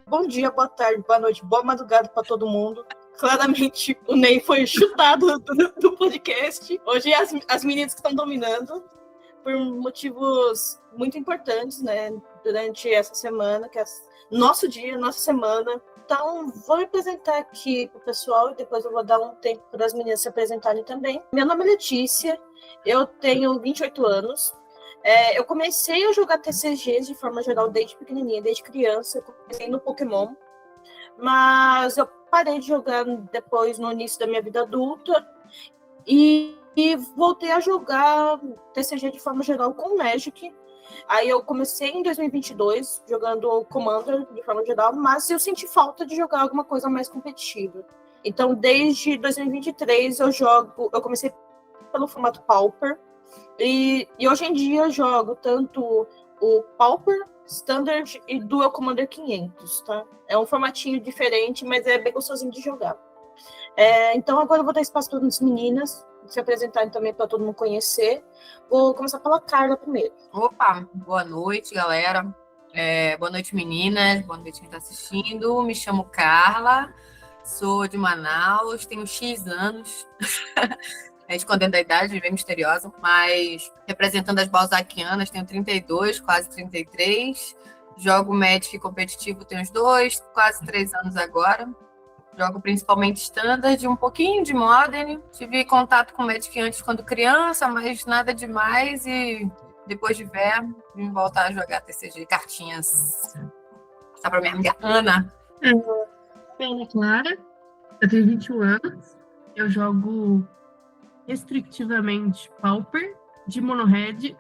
Bom dia, boa tarde, boa noite, boa madrugada para todo mundo. Claramente o Ney foi chutado do podcast. Hoje as meninas que estão dominando por motivos muito importantes, né? Durante essa semana, que é nosso dia, nossa semana. Então, vou me apresentar aqui para o pessoal e depois eu vou dar um tempo para as meninas se apresentarem também. Meu nome é Letícia, eu tenho 28 anos. Eu comecei a jogar TCGs de forma geral desde pequenininha, desde criança. Eu comecei no Pokémon, mas eu parei de jogar depois no início da minha vida adulta e voltei a jogar TCG de forma geral com Magic. Aí eu comecei em 2022 jogando Commander de forma geral, mas eu senti falta de jogar alguma coisa mais competitiva. Então, desde 2023 eu comecei pelo formato Pauper, e hoje em dia eu jogo tanto o Pauper, Standard e Duel Commander 500, tá? É um formatinho diferente, mas é bem gostosinho de jogar. Então agora eu vou dar espaço para as meninas se apresentarem também para todo mundo conhecer. Vou começar pela Carla primeiro. Opa, boa noite, galera. Boa noite, meninas. Boa noite quem está assistindo. Me chamo Carla, sou de Manaus, tenho X anos. Escondendo a idade, bem misteriosa, mas representando as balzaquianas, tenho 32, quase 33. Jogo Magic competitivo, tenho uns 2, quase 3 anos agora. Jogo principalmente Standard, um pouquinho de Modern. Tive contato com Magic antes quando criança, mas nada demais. E depois de velho, vim voltar a jogar TCG, cartinhas. Só para minha amiga Ana. Meu nome é Clara, eu tenho 21 anos. Eu jogo restritivamente Pauper, de Monohead.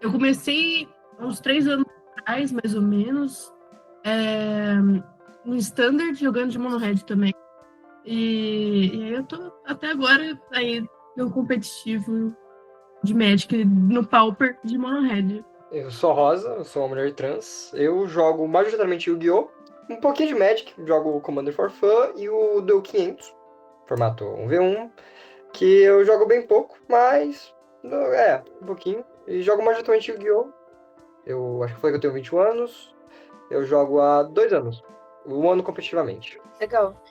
Eu comecei há uns 3 anos atrás, mais ou menos, no Standard, jogando de Monohead também. E aí eu tô até agora aí no competitivo de Magic, no Pauper de Monohead. Eu sou Rosa, eu sou uma mulher trans. Eu jogo majoritariamente Yu-Gi-Oh! Um pouquinho de Magic, jogo o Commander for Fun e o Duel 500, formato 1v1, que eu jogo bem pouco, mas um pouquinho. E jogo majoritariamente Yu-Gi-Oh! Eu acho que foi que eu tenho 21 anos. Eu jogo há 2 anos. 1 ano competitivamente. Legal.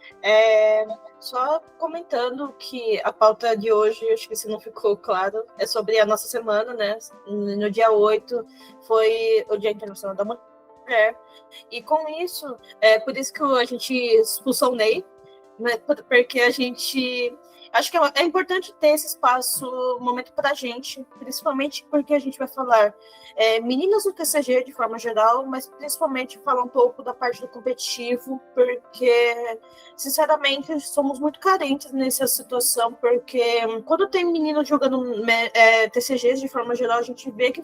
Só comentando que a pauta de hoje, acho que se não ficou claro, é sobre a nossa semana, né? No dia 8 foi o Dia Internacional da Mulher. E com isso, por isso que a gente expulsou o Ney, né? Porque a gente... Acho que é importante ter esse espaço, um momento para a gente, principalmente porque a gente vai falar meninas do TCG de forma geral, mas principalmente falar um pouco da parte do competitivo, porque, sinceramente, somos muito carentes nessa situação, porque quando tem meninas jogando TCGs de forma geral, a gente vê que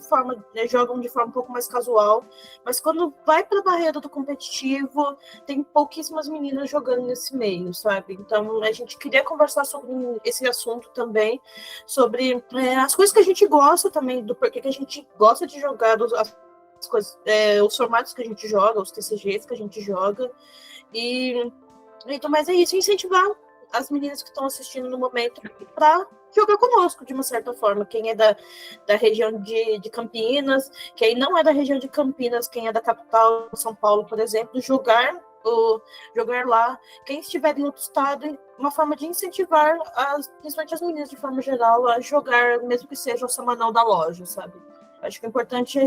jogam de forma um pouco mais casual, mas quando vai para a barreira do competitivo, tem pouquíssimas meninas jogando nesse meio, sabe? Então, a gente queria conversar sobre esse assunto também, sobre as coisas que a gente gosta também, do porquê que a gente gosta de jogar, as coisas, os formatos que a gente joga, os TCGs que a gente joga, então, mas é isso, incentivar as meninas que estão assistindo no momento para jogar conosco, de uma certa forma, quem é da região de Campinas, quem não é da região de Campinas, quem é da capital, São Paulo, por exemplo, jogar lá, quem estiver em outro estado, uma forma de incentivar principalmente as meninas de forma geral a jogar, mesmo que seja o semanal da loja, sabe? Acho que o importante é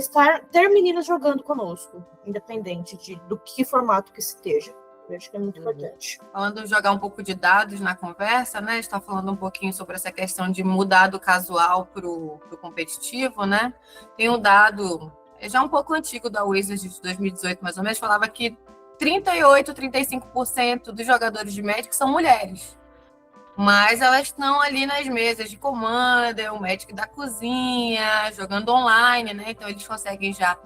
ter meninas jogando conosco, independente do que formato que esteja. Eu acho que é muito importante. Falando de jogar um pouco de dados na conversa, né? Está falando um pouquinho sobre essa questão de mudar do casual para o competitivo, né? Tem um dado, já um pouco antigo da Wizards de 2018, mais ou menos, falava que 38, 35% dos jogadores de Magic são mulheres. Mas elas estão ali nas mesas de Commander, o Magic da cozinha, jogando online, né? Então eles conseguem já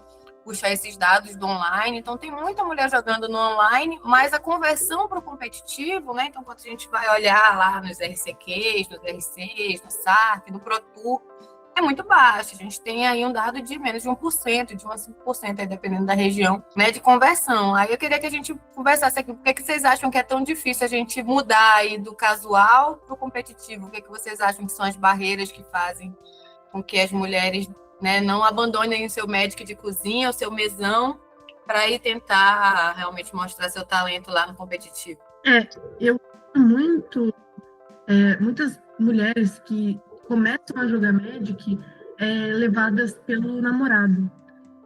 puxar esses dados do online. Então tem muita mulher jogando no online, mas a conversão para o competitivo, né? Então quando a gente vai olhar lá nos RCQs, nos RCs, no SARC, no Pro Tour, é muito baixo. A gente tem aí um dado de menos de 1%, de 1 a 5%, aí, dependendo da região, né, de conversão. Aí eu queria que a gente conversasse aqui, por que vocês acham que é tão difícil a gente mudar aí do casual para o competitivo? O que vocês acham que são as barreiras que fazem com que as mulheres, né, não abandonem o seu Magic de cozinha, o seu mesão, para ir tentar realmente mostrar seu talento lá no competitivo? Eu muito muitas mulheres que começam a jogar Magic levadas pelo namorado.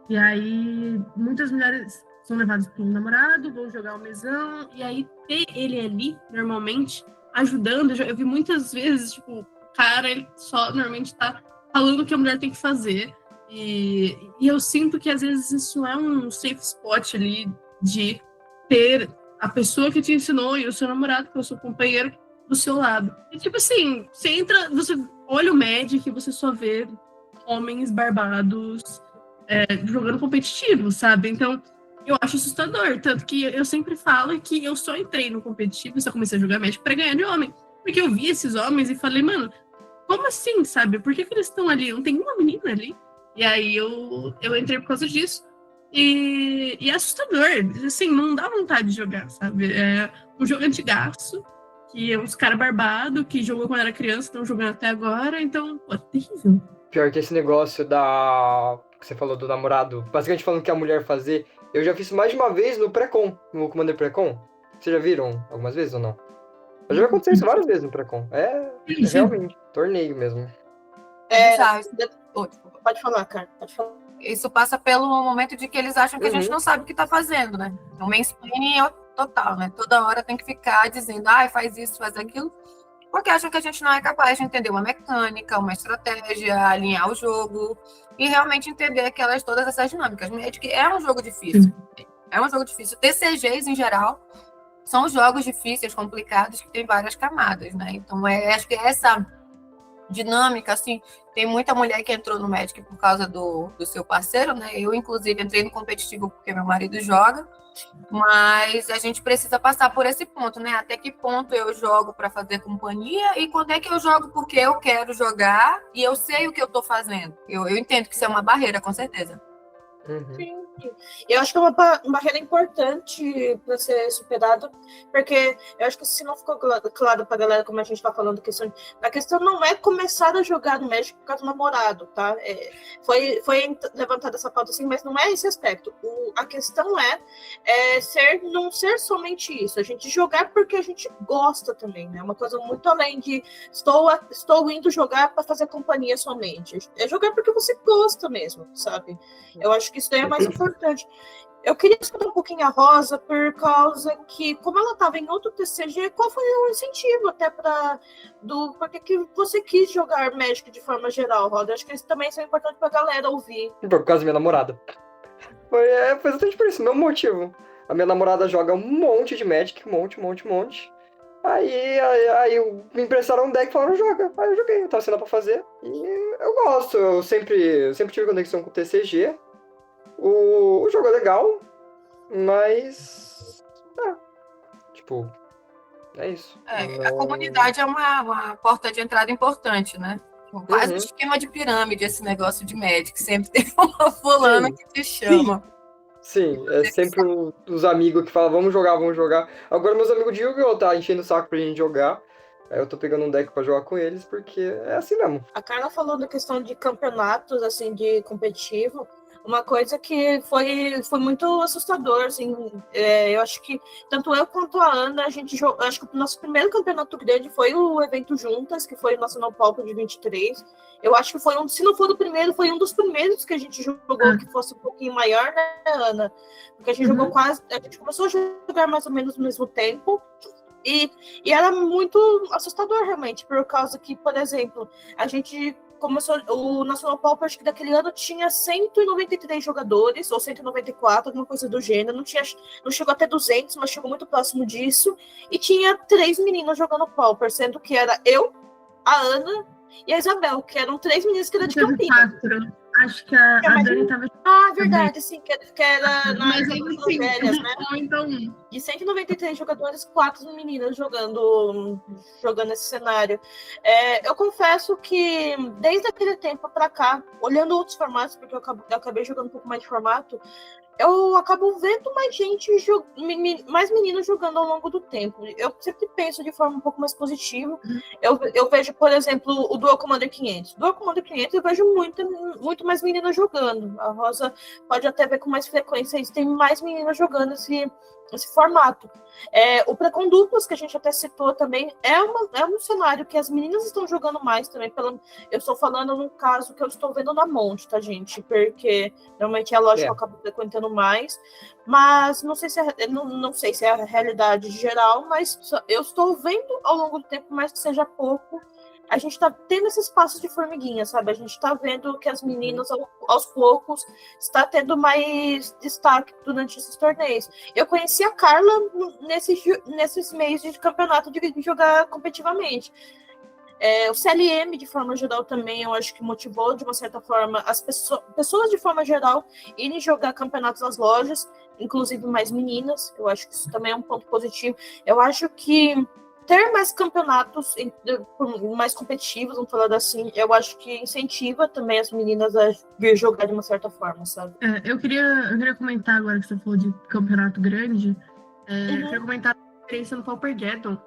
E aí, muitas mulheres são levadas pelo namorado, vão jogar o mesão, e aí ter ele ali, normalmente, ajudando. Eu vi muitas vezes, tipo, o cara, ele só normalmente tá falando o que a mulher tem que fazer. E eu sinto que, às vezes, isso é um safe spot ali de ter a pessoa que te ensinou e o seu namorado, que é o seu companheiro, do seu lado. E, tipo assim, você entra, você olha o Magic e você só vê homens barbados jogando competitivo, sabe? Então, eu acho assustador. Tanto que eu sempre falo que eu só entrei no competitivo, só comecei a jogar Magic pra ganhar de homem. Porque eu vi esses homens e falei, mano, como assim, sabe? Por que eles estão ali? Não tem uma menina ali? E aí eu entrei por causa disso. E é assustador. Assim, não dá vontade de jogar, sabe? É um jogo antigaço, que é uns caras barbados, que jogou quando era criança, estão jogando até agora. Então, pô, é terrível. Pior que esse negócio que você falou do namorado, basicamente falando que a mulher fazer, eu já fiz mais de uma vez no Precon, no Commander Precon. Vocês já viram algumas vezes ou não? Eu já aconteceu isso várias vezes no Precon. É realmente, torneio mesmo. Pode falar, cara, pode falar. Isso passa pelo momento de que eles acham que a gente não sabe o que tá fazendo, né? O mansplaining é total, né? Toda hora tem que ficar dizendo, faz isso, faz aquilo, porque acham que a gente não é capaz de entender uma mecânica, uma estratégia, alinhar o jogo e realmente entender todas essas dinâmicas. Magic é um jogo difícil. É um jogo difícil. TCGs, em geral, são jogos difíceis, complicados, que tem várias camadas, né? Então, acho que essa dinâmica, assim, tem muita mulher que entrou no Magic por causa do seu parceiro, né? Eu, inclusive, entrei no competitivo porque meu marido joga, mas a gente precisa passar por esse ponto, né? Até que ponto eu jogo para fazer companhia e quando é que eu jogo porque eu quero jogar e eu sei o que eu tô fazendo. Eu entendo que isso é uma barreira, com certeza. Sim. Eu acho que é uma barreira importante para ser superada, porque eu acho que se não ficou claro para a galera, como a gente está falando, a questão não é começar a jogar no Magic por causa do namorado, tá? Foi levantada essa pauta assim, mas não é esse aspecto. A questão não ser somente isso, a gente jogar porque a gente gosta também, né? Uma coisa muito além de estou indo jogar para fazer companhia somente. É jogar porque você gosta mesmo, sabe? Eu acho que isso daí é mais importante. Eu queria escutar um pouquinho a Rosa, por causa que, como ela estava em outro TCG, qual foi o incentivo até por que você quis jogar Magic de forma geral, Rosa? Acho que isso também é importante para a galera ouvir. Por causa da minha namorada. Foi exatamente por isso, meu motivo. A minha namorada joga um monte de Magic, um monte. Aí me emprestaram um deck e falaram, joga. Aí eu joguei, eu tava sem nada pra fazer. E eu gosto, eu sempre tive conexão com o TCG. O jogo é legal, mas... é isso. A comunidade é uma porta de entrada importante, né? Quase um esquema de pirâmide esse negócio de Magic. Sempre tem uma fulana que te chama. Sim, é sempre os amigos que falam, vamos jogar. Agora meus amigos de Yu-Gi-Oh! Tá enchendo o saco pra gente jogar. Aí eu tô pegando um deck pra jogar com eles, porque é assim mesmo. A Carla falou da questão de campeonatos, assim, de competitivo. Uma coisa que foi muito assustador, assim, eu acho que tanto eu quanto a Ana, acho que o nosso primeiro campeonato grande foi o evento Juntas, que foi o Nacional Palco de 23. Eu acho que se não for o primeiro, foi um dos primeiros que a gente jogou, que fosse um pouquinho maior, né, Ana? Porque a gente jogou a gente começou a jogar mais ou menos no mesmo tempo. E era muito assustador, realmente, por causa que, por exemplo, a gente começou, o Nacional Pauper, acho que daquele ano tinha 193 jogadores, ou 194, alguma coisa do gênero, não chegou até 200, mas chegou muito próximo disso, e tinha 3 meninas jogando Pauper, sendo que era eu, a Ana e a Isabel, que eram 3 meninas que eram de Campinas. 4. Acho que a Dani tava... verdade, sim, que era mas ainda assim, velhas, né? Então... De 193 jogadores, 4 meninas jogando esse cenário. Eu confesso que, desde aquele tempo para cá, olhando outros formatos, porque eu acabei jogando um pouco mais de formato, eu acabo vendo mais gente, mais meninos jogando ao longo do tempo. Eu sempre penso de forma um pouco mais positiva. Eu vejo, por exemplo, o Dual Commander 500. Dual Commander 500 eu vejo muito mais meninas jogando. A Rosa pode até ver com mais frequência isso, tem mais meninas jogando esse formato. O Pré-Com-Duplas, que a gente até citou também, é um cenário que as meninas estão jogando mais também. Eu estou falando no caso que eu estou vendo na Monte, tá, gente? Porque realmente é a loja que eu acabo frequentando mais, mas não sei se é a realidade geral, mas eu estou vendo ao longo do tempo, mais que seja pouco, a gente está tendo esses passos de formiguinha, sabe? A gente está vendo que as meninas, aos poucos, está tendo mais destaque durante esses torneios. Eu conheci a Carla nesses meios de campeonato de jogar competitivamente. O CLM, de forma geral, também eu acho que motivou, de uma certa forma, as pessoas de forma geral, irem jogar campeonatos nas lojas, inclusive mais meninas. Eu acho que isso também é um ponto positivo. Eu acho que ter mais campeonatos mais competitivos, vamos falar assim, eu acho que incentiva também as meninas a vir jogar de uma certa forma, sabe? Eu queria comentar agora que você falou de campeonato grande. Eu queria comentar a experiência no Paupergeddon,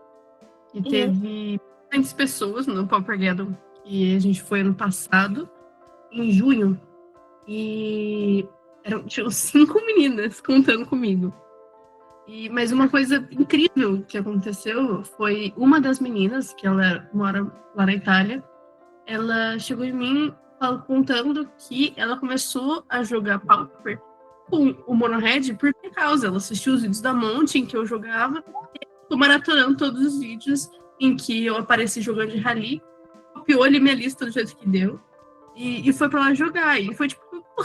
que teve muitas pessoas no Paupergeddon, que a gente foi ano passado, em junho, e tinham 5 meninas contando comigo. Mas uma coisa incrível que aconteceu foi uma das meninas, que ela mora lá na Itália, ela chegou em mim contando que ela começou a jogar Pauper com o Monohead por minha causa. Ela assistiu os vídeos da Monte em que eu jogava, tô maratonando todos os vídeos em que eu apareci jogando de rally, copiou ali minha lista do jeito que deu, e foi pra lá jogar. E foi tipo,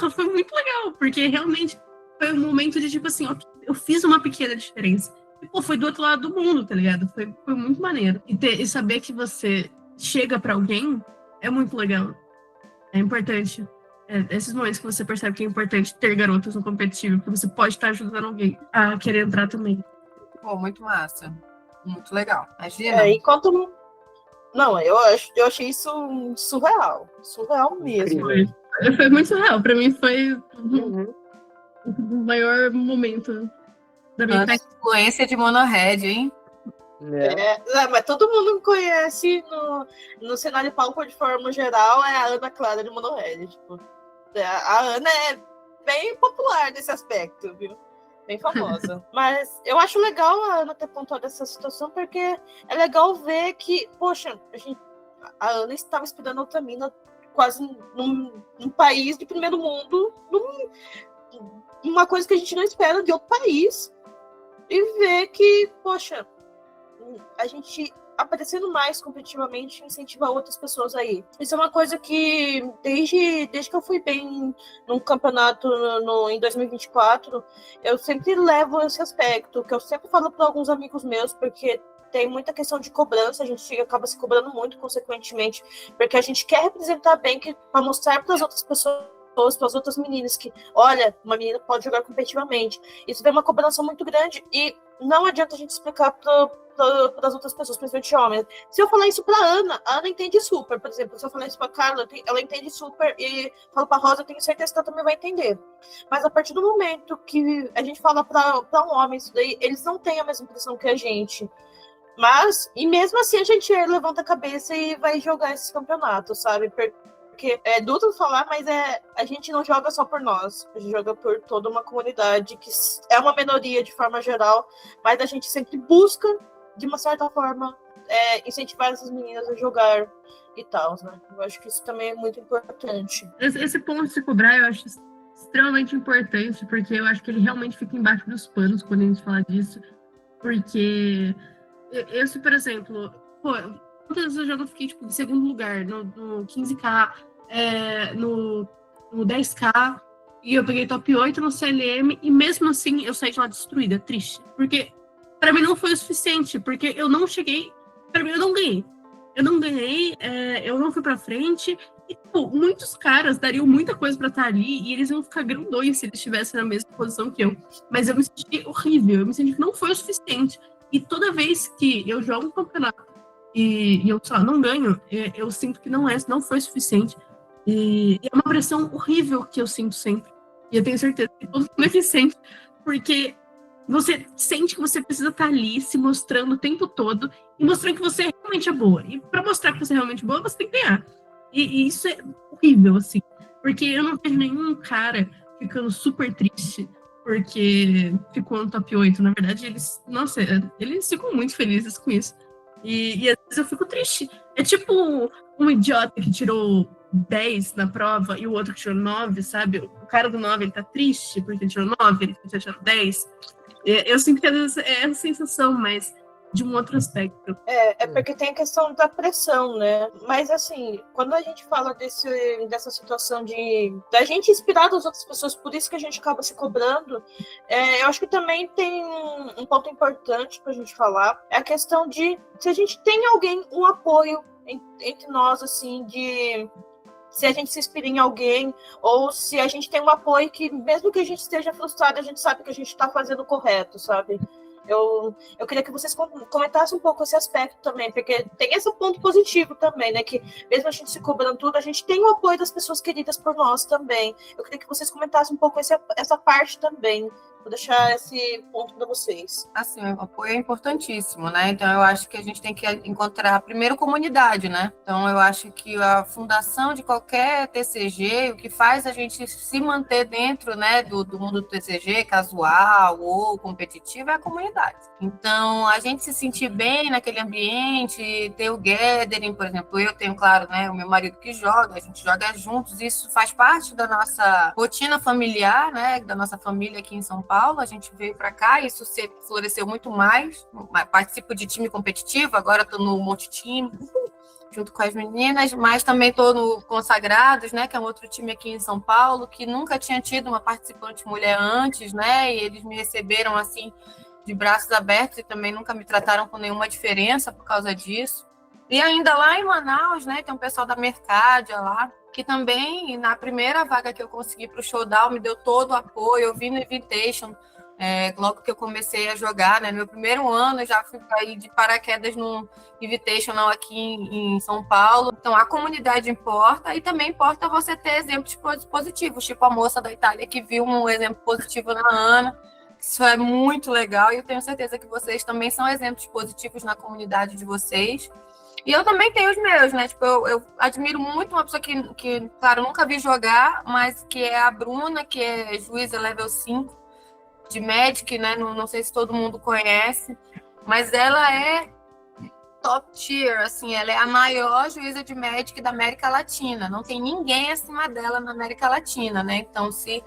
foi muito legal, porque realmente foi um momento de tipo assim, eu fiz uma pequena diferença. E, foi do outro lado do mundo, tá ligado? Foi muito maneiro. E saber que você chega pra alguém é muito legal. É importante. Esses momentos que você percebe que é importante ter garotas no competitivo, porque você pode estar ajudando alguém a querer entrar também. Pô, muito massa. Muito legal. Imagina. Não, eu achei isso surreal. Surreal mesmo. Foi muito surreal. Pra mim foi o maior momento da minha vida. Influência de Monohead, hein? Mas todo mundo conhece no cenário Pauper de forma geral, é a Ana Clara de Monohead. Tipo, a Ana é bem popular nesse aspecto, viu? Bem famosa. Mas eu acho legal a Ana ter pontuado essa situação, porque é legal ver que, poxa, a Ana estava estudando Altamina quase num país de primeiro mundo, uma coisa que a gente não espera de outro país, e ver que, poxa, a gente aparecendo mais competitivamente incentiva outras pessoas aí. Isso é uma coisa que desde que eu fui bem num campeonato em 2024, eu sempre levo esse aspecto, que eu sempre falo para alguns amigos meus, porque tem muita questão de cobrança, a gente acaba se cobrando muito, consequentemente, porque a gente quer representar bem, para mostrar para as outras pessoas, para as outras meninas, que, olha, uma menina pode jogar competitivamente. Isso vem uma cobrança muito grande, e não adianta a gente explicar para as outras pessoas, principalmente homens. Se eu falar isso para a Ana entende super, por exemplo. Se eu falar isso para a Carla, ela entende super, e falo para a Rosa, eu tenho certeza que ela também vai entender. Mas a partir do momento que a gente fala para um homem isso daí, eles não têm a mesma impressão que a gente. E mesmo assim a gente levanta a cabeça e vai jogar esses campeonatos, sabe? Porque é duro falar, mas a gente não joga só por nós, a gente joga por toda uma comunidade, que é uma minoria de forma geral, mas a gente sempre busca, de uma certa forma, incentivar essas meninas a jogar e tal, né? Eu acho que isso também é muito importante. Esse ponto de se cobrar, eu acho extremamente importante, porque eu acho que ele realmente fica embaixo dos panos quando a gente fala disso, porque esse, por exemplo, quantas vezes eu já não fiquei tipo, em segundo lugar no 15K, no 10K, e eu peguei top 8 no CLM, e mesmo assim eu saí de lá destruída, triste. Porque pra mim não foi o suficiente, porque eu não cheguei, pra mim eu não ganhei. Eu não fui pra frente, e muitos caras dariam muita coisa pra estar ali, e eles iam ficar grandões se eles estivessem na mesma posição que eu. Mas eu me senti horrível, eu me senti que não foi o suficiente. E toda vez que eu jogo um campeonato e eu só não ganho, eu sinto que não foi suficiente. E é uma pressão horrível que eu sinto sempre. E eu tenho certeza que todo mundo aqui sente, porque você sente que você precisa estar ali se mostrando o tempo todo e mostrando que você realmente é boa. E para mostrar que você é realmente boa, você tem que ganhar. E isso é horrível, assim. Porque eu não vejo nenhum cara ficando super triste porque ficou no top 8. Na verdade, eles ficam muito felizes com isso. E às vezes eu fico triste. É tipo um idiota que tirou 10 na prova e o outro que tirou 9, sabe? O cara do 9, ele tá triste porque ele tirou 9, ele tirou 10. Eu sinto que às vezes é essa sensação, mas de um outro aspecto. É porque tem a questão da pressão, né? Mas, assim, quando a gente fala dessa situação da gente inspirar as outras pessoas, por isso que a gente acaba se cobrando, eu acho que também tem um ponto importante pra gente falar, é a questão de se a gente tem um apoio entre nós, assim, se a gente se inspira em alguém, ou se a gente tem um apoio que, mesmo que a gente esteja frustrado, a gente sabe que a gente está fazendo o correto, sabe? Eu queria que vocês comentassem um pouco esse aspecto também, porque tem esse ponto positivo também, né? Que mesmo a gente se cobrando tudo, a gente tem o apoio das pessoas queridas por nós também. Eu queria que vocês comentassem um pouco essa parte também. Vou deixar esse ponto para vocês. Assim, o apoio é importantíssimo, né? Então, eu acho que a gente tem que encontrar, primeiro, comunidade, né? Então, eu acho que a fundação de qualquer TCG, o que faz a gente se manter dentro, né, do mundo do TCG, casual ou competitivo, é a comunidade. Então, a gente se sentir bem naquele ambiente, ter o gathering, por exemplo, eu tenho, claro, né, o meu marido que joga, a gente joga juntos, isso faz parte da nossa rotina familiar, né, da nossa família aqui em São Paulo. A gente veio para cá, isso se floresceu muito mais. Participo de time competitivo, agora estou no Monte Time, junto com as meninas, mas também estou no Consagrados, né, que é um outro time aqui em São Paulo, que nunca tinha tido uma participante mulher antes, né, e eles me receberam assim de braços abertos e também nunca me trataram com nenhuma diferença por causa disso. E ainda lá em Manaus, né, tem um pessoal da Mercádia lá, que também, na primeira vaga que eu consegui para o Showdown, me deu todo o apoio. Eu vim no Invitation, logo que eu comecei a jogar, né? No meu primeiro ano, eu já fui cair de paraquedas no Invitational aqui em São Paulo. Então, a comunidade importa, e também importa você ter exemplos positivos, tipo a moça da Itália que viu um exemplo positivo na Ana. Isso é muito legal, e eu tenho certeza que vocês também são exemplos positivos na comunidade de vocês. E eu também tenho os meus, né? Tipo, eu admiro muito uma pessoa que, claro, nunca vi jogar, mas que é a Bruna, que é juíza level 5 de Magic, né? Não sei se todo mundo conhece, mas ela é top tier, assim, ela é a maior juíza de Magic da América Latina. Não tem ninguém acima dela na América Latina, né? Então, se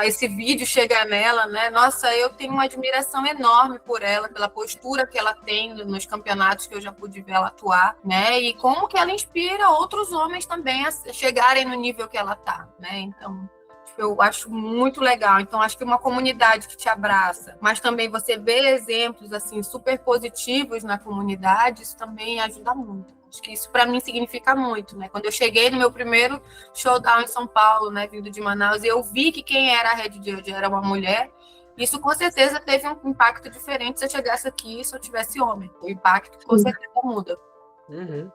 esse vídeo chegar nela, né? Nossa, eu tenho uma admiração enorme por ela, pela postura que ela tem nos campeonatos que eu já pude ver ela atuar, né? E como que ela inspira outros homens também a chegarem no nível que ela tá, né? Então, eu acho muito legal. Então, acho que uma comunidade que te abraça, mas também você vê exemplos assim super positivos na comunidade, isso também ajuda muito. Acho que isso para mim significa muito, né? Quando eu cheguei no meu primeiro showdown em São Paulo, né, vindo de Manaus, e eu vi que quem era a Red Judge era uma mulher, isso com certeza teve um impacto diferente se eu chegasse aqui e se eu tivesse homem. O impacto com certeza muda.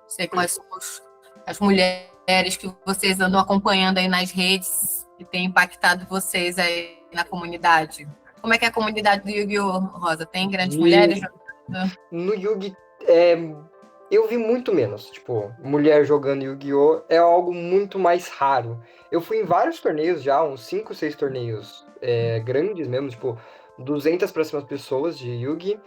Sei quais são as mulheres que vocês andam acompanhando aí nas redes que tem impactado vocês aí na comunidade. Como é que é a comunidade do Yu-Gi-Oh, Rosa? Tem grandes mulheres jogando? No Yu-Gi, eu vi muito menos. Tipo, mulher jogando Yu-Gi-Oh é algo muito mais raro. Eu fui em vários torneios já, uns 5, 6 torneios grandes mesmo, tipo, 200 para cima pessoas de Yu-Gi.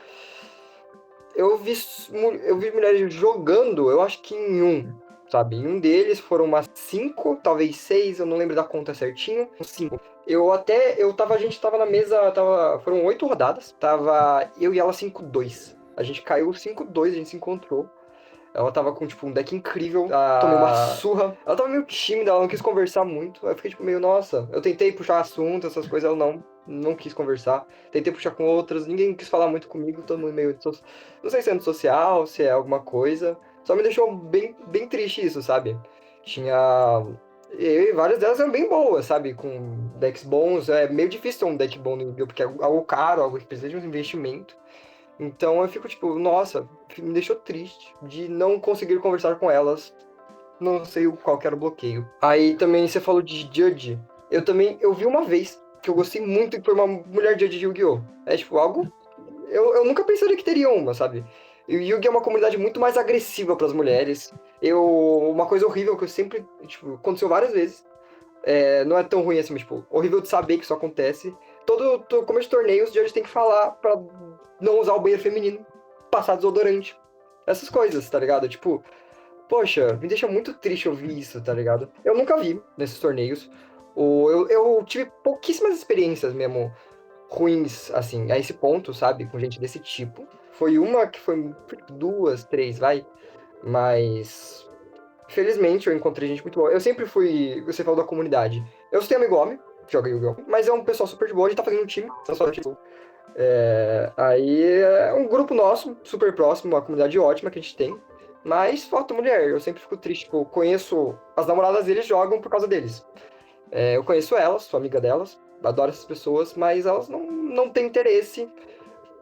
Eu vi mulheres jogando, eu acho que em um, sabe? Em um deles foram umas 5, talvez 6, eu não lembro da conta certinho. 5. A gente tava na mesa, foram 8 rodadas, tava eu e ela 5-2. A gente caiu 5-2, a gente se encontrou. Ela tava com, tipo, um deck incrível. Tomei uma surra. Ela tava meio tímida, ela não quis conversar muito. Aí eu fiquei, tipo, meio, nossa. Eu tentei puxar assunto, essas coisas, ela não quis conversar. Tentei puxar com outras, ninguém quis falar muito comigo. Todo mundo meio... Não sei se é antissocial, se é alguma coisa. Só me deixou bem, bem triste isso, sabe? E várias delas eram bem boas, sabe? Com decks bons. É meio difícil ter um deck bom no Yu-Gi-Oh! Porque é algo caro, algo que precisa de um investimento. Então eu fico tipo, nossa, me deixou triste de não conseguir conversar com elas. Não sei qual que era o bloqueio. Aí também você falou de Judge. Eu vi uma vez que eu gostei muito que foi uma mulher de Yu-Gi-Oh! É tipo algo... Eu nunca pensaria que teria uma, sabe? E o Yu-Gi é uma comunidade muito mais agressiva para as mulheres. Uma coisa horrível que eu sempre... Tipo, aconteceu várias vezes. Não é tão ruim assim, mas, tipo, horrível de saber que isso acontece. Todo começo de torneios, os judges tem que falar pra não usar o banheiro feminino, passar desodorante. Essas coisas, tá ligado? Tipo, poxa, me deixa muito triste ouvir isso, tá ligado? Eu nunca vi nesses torneios. Eu tive pouquíssimas experiências mesmo ruins, assim, a esse ponto, sabe? Com gente desse tipo. Foi uma que foi 2, 3, vai. Mas, felizmente, eu encontrei gente muito boa. Eu sempre fui, você falou da comunidade. Eu tenho amigo homem, que joga Yu-Gi-Oh! Mas é um pessoal super de boa, a gente tá fazendo um time, só tipo. Aí é um grupo nosso, super próximo, uma comunidade ótima que a gente tem. Mas falta mulher, eu sempre fico triste. Tipo, eu conheço. As namoradas deles jogam por causa deles. Eu conheço elas, sou amiga delas, adoro essas pessoas, mas elas não têm interesse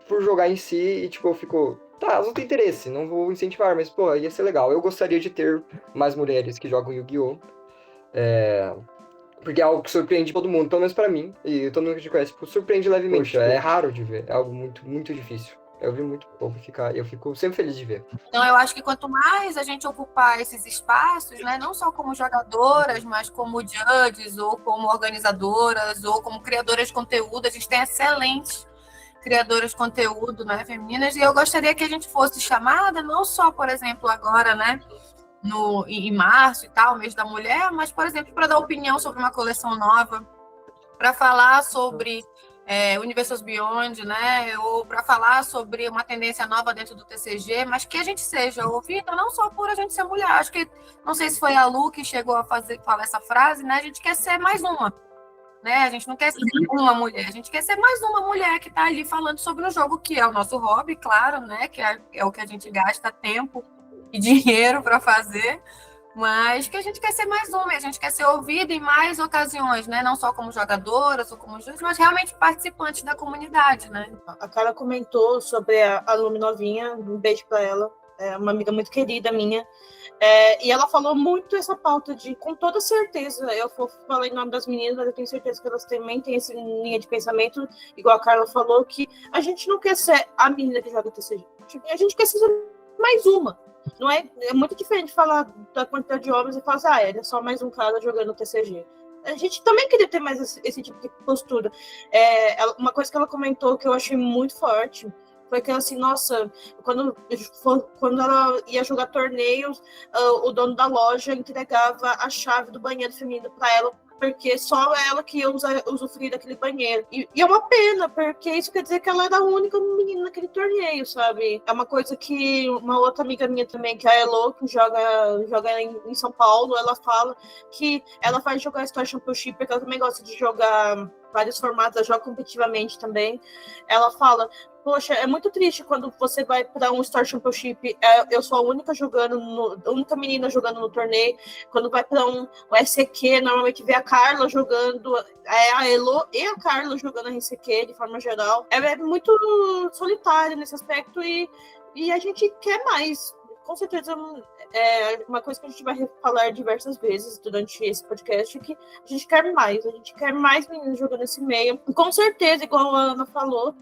por jogar em si. E tipo, eu fico. Tá, elas não têm interesse, não vou incentivar, mas pô, ia ser legal. Eu gostaria de ter mais mulheres que jogam Yu-Gi-Oh! Porque é algo que surpreende todo mundo, pelo menos pra mim, e todo mundo que te conhece, tipo, surpreende levemente. Poxa, é raro de ver, é algo muito, muito difícil. Eu vi muito pouco, eu fico sempre feliz de ver. Então, eu acho que quanto mais a gente ocupar esses espaços, né, não só como jogadoras, mas como judges, ou como organizadoras, ou como criadoras de conteúdo, a gente tem excelentes criadoras de conteúdo, né, femininas, e eu gostaria que a gente fosse chamada, não só, por exemplo, agora, né, em março e tal, mês da mulher, mas, por exemplo, para dar opinião sobre uma coleção nova, para falar sobre Universos Beyond, né, ou para falar sobre uma tendência nova dentro do TCG, mas que a gente seja ouvida não só por a gente ser mulher. Acho que, não sei se foi a Lu que chegou a falar essa frase, né, a gente quer ser mais uma, né, a gente não quer ser uma mulher, a gente quer ser mais uma mulher que está ali falando sobre o jogo, que é o nosso hobby, claro, né, que é o que a gente gasta tempo e dinheiro para fazer, mas que a gente quer ser mais uma, a gente quer ser ouvida em mais ocasiões, né? Não só como jogadoras ou como juízes, mas realmente participantes da comunidade, né? A Carla comentou sobre a Lume novinha, um beijo para ela, é uma amiga muito querida minha, e ela falou muito essa pauta de, com toda certeza, eu falei em nome das meninas, mas eu tenho certeza que elas também têm essa linha de pensamento, igual a Carla falou, que a gente não quer ser a menina que joga TCG, a gente quer ser mais uma. Não é muito diferente falar da quantidade de homens e falar assim, ele é só mais um cara jogando TCG. A gente também queria ter mais esse tipo de postura. Uma coisa que ela comentou que eu achei muito forte foi que, assim, nossa, quando ela ia jogar torneios, o dono da loja entregava a chave do banheiro feminino para ela, porque só ela que ia usufruir daquele banheiro. E é uma pena, porque isso quer dizer que ela era a única menina naquele torneio, sabe? É uma coisa que uma outra amiga minha também, que é a Elo, que joga em São Paulo, ela fala que ela vai jogar Star Championship, porque ela também gosta de jogar vários formatos, ela joga competitivamente também. Ela fala, poxa, é muito triste quando você vai para um Star Championship, eu sou a única menina jogando no torneio, quando vai para um SCQ, normalmente vê a Carla jogando, a Elo e a Carla jogando a SCQ de forma geral. É muito solitário nesse aspecto e a gente quer mais. Com certeza, uma coisa que a gente vai falar diversas vezes durante esse podcast, é que a gente quer mais meninos jogando esse meio. Com certeza, igual a Ana falou,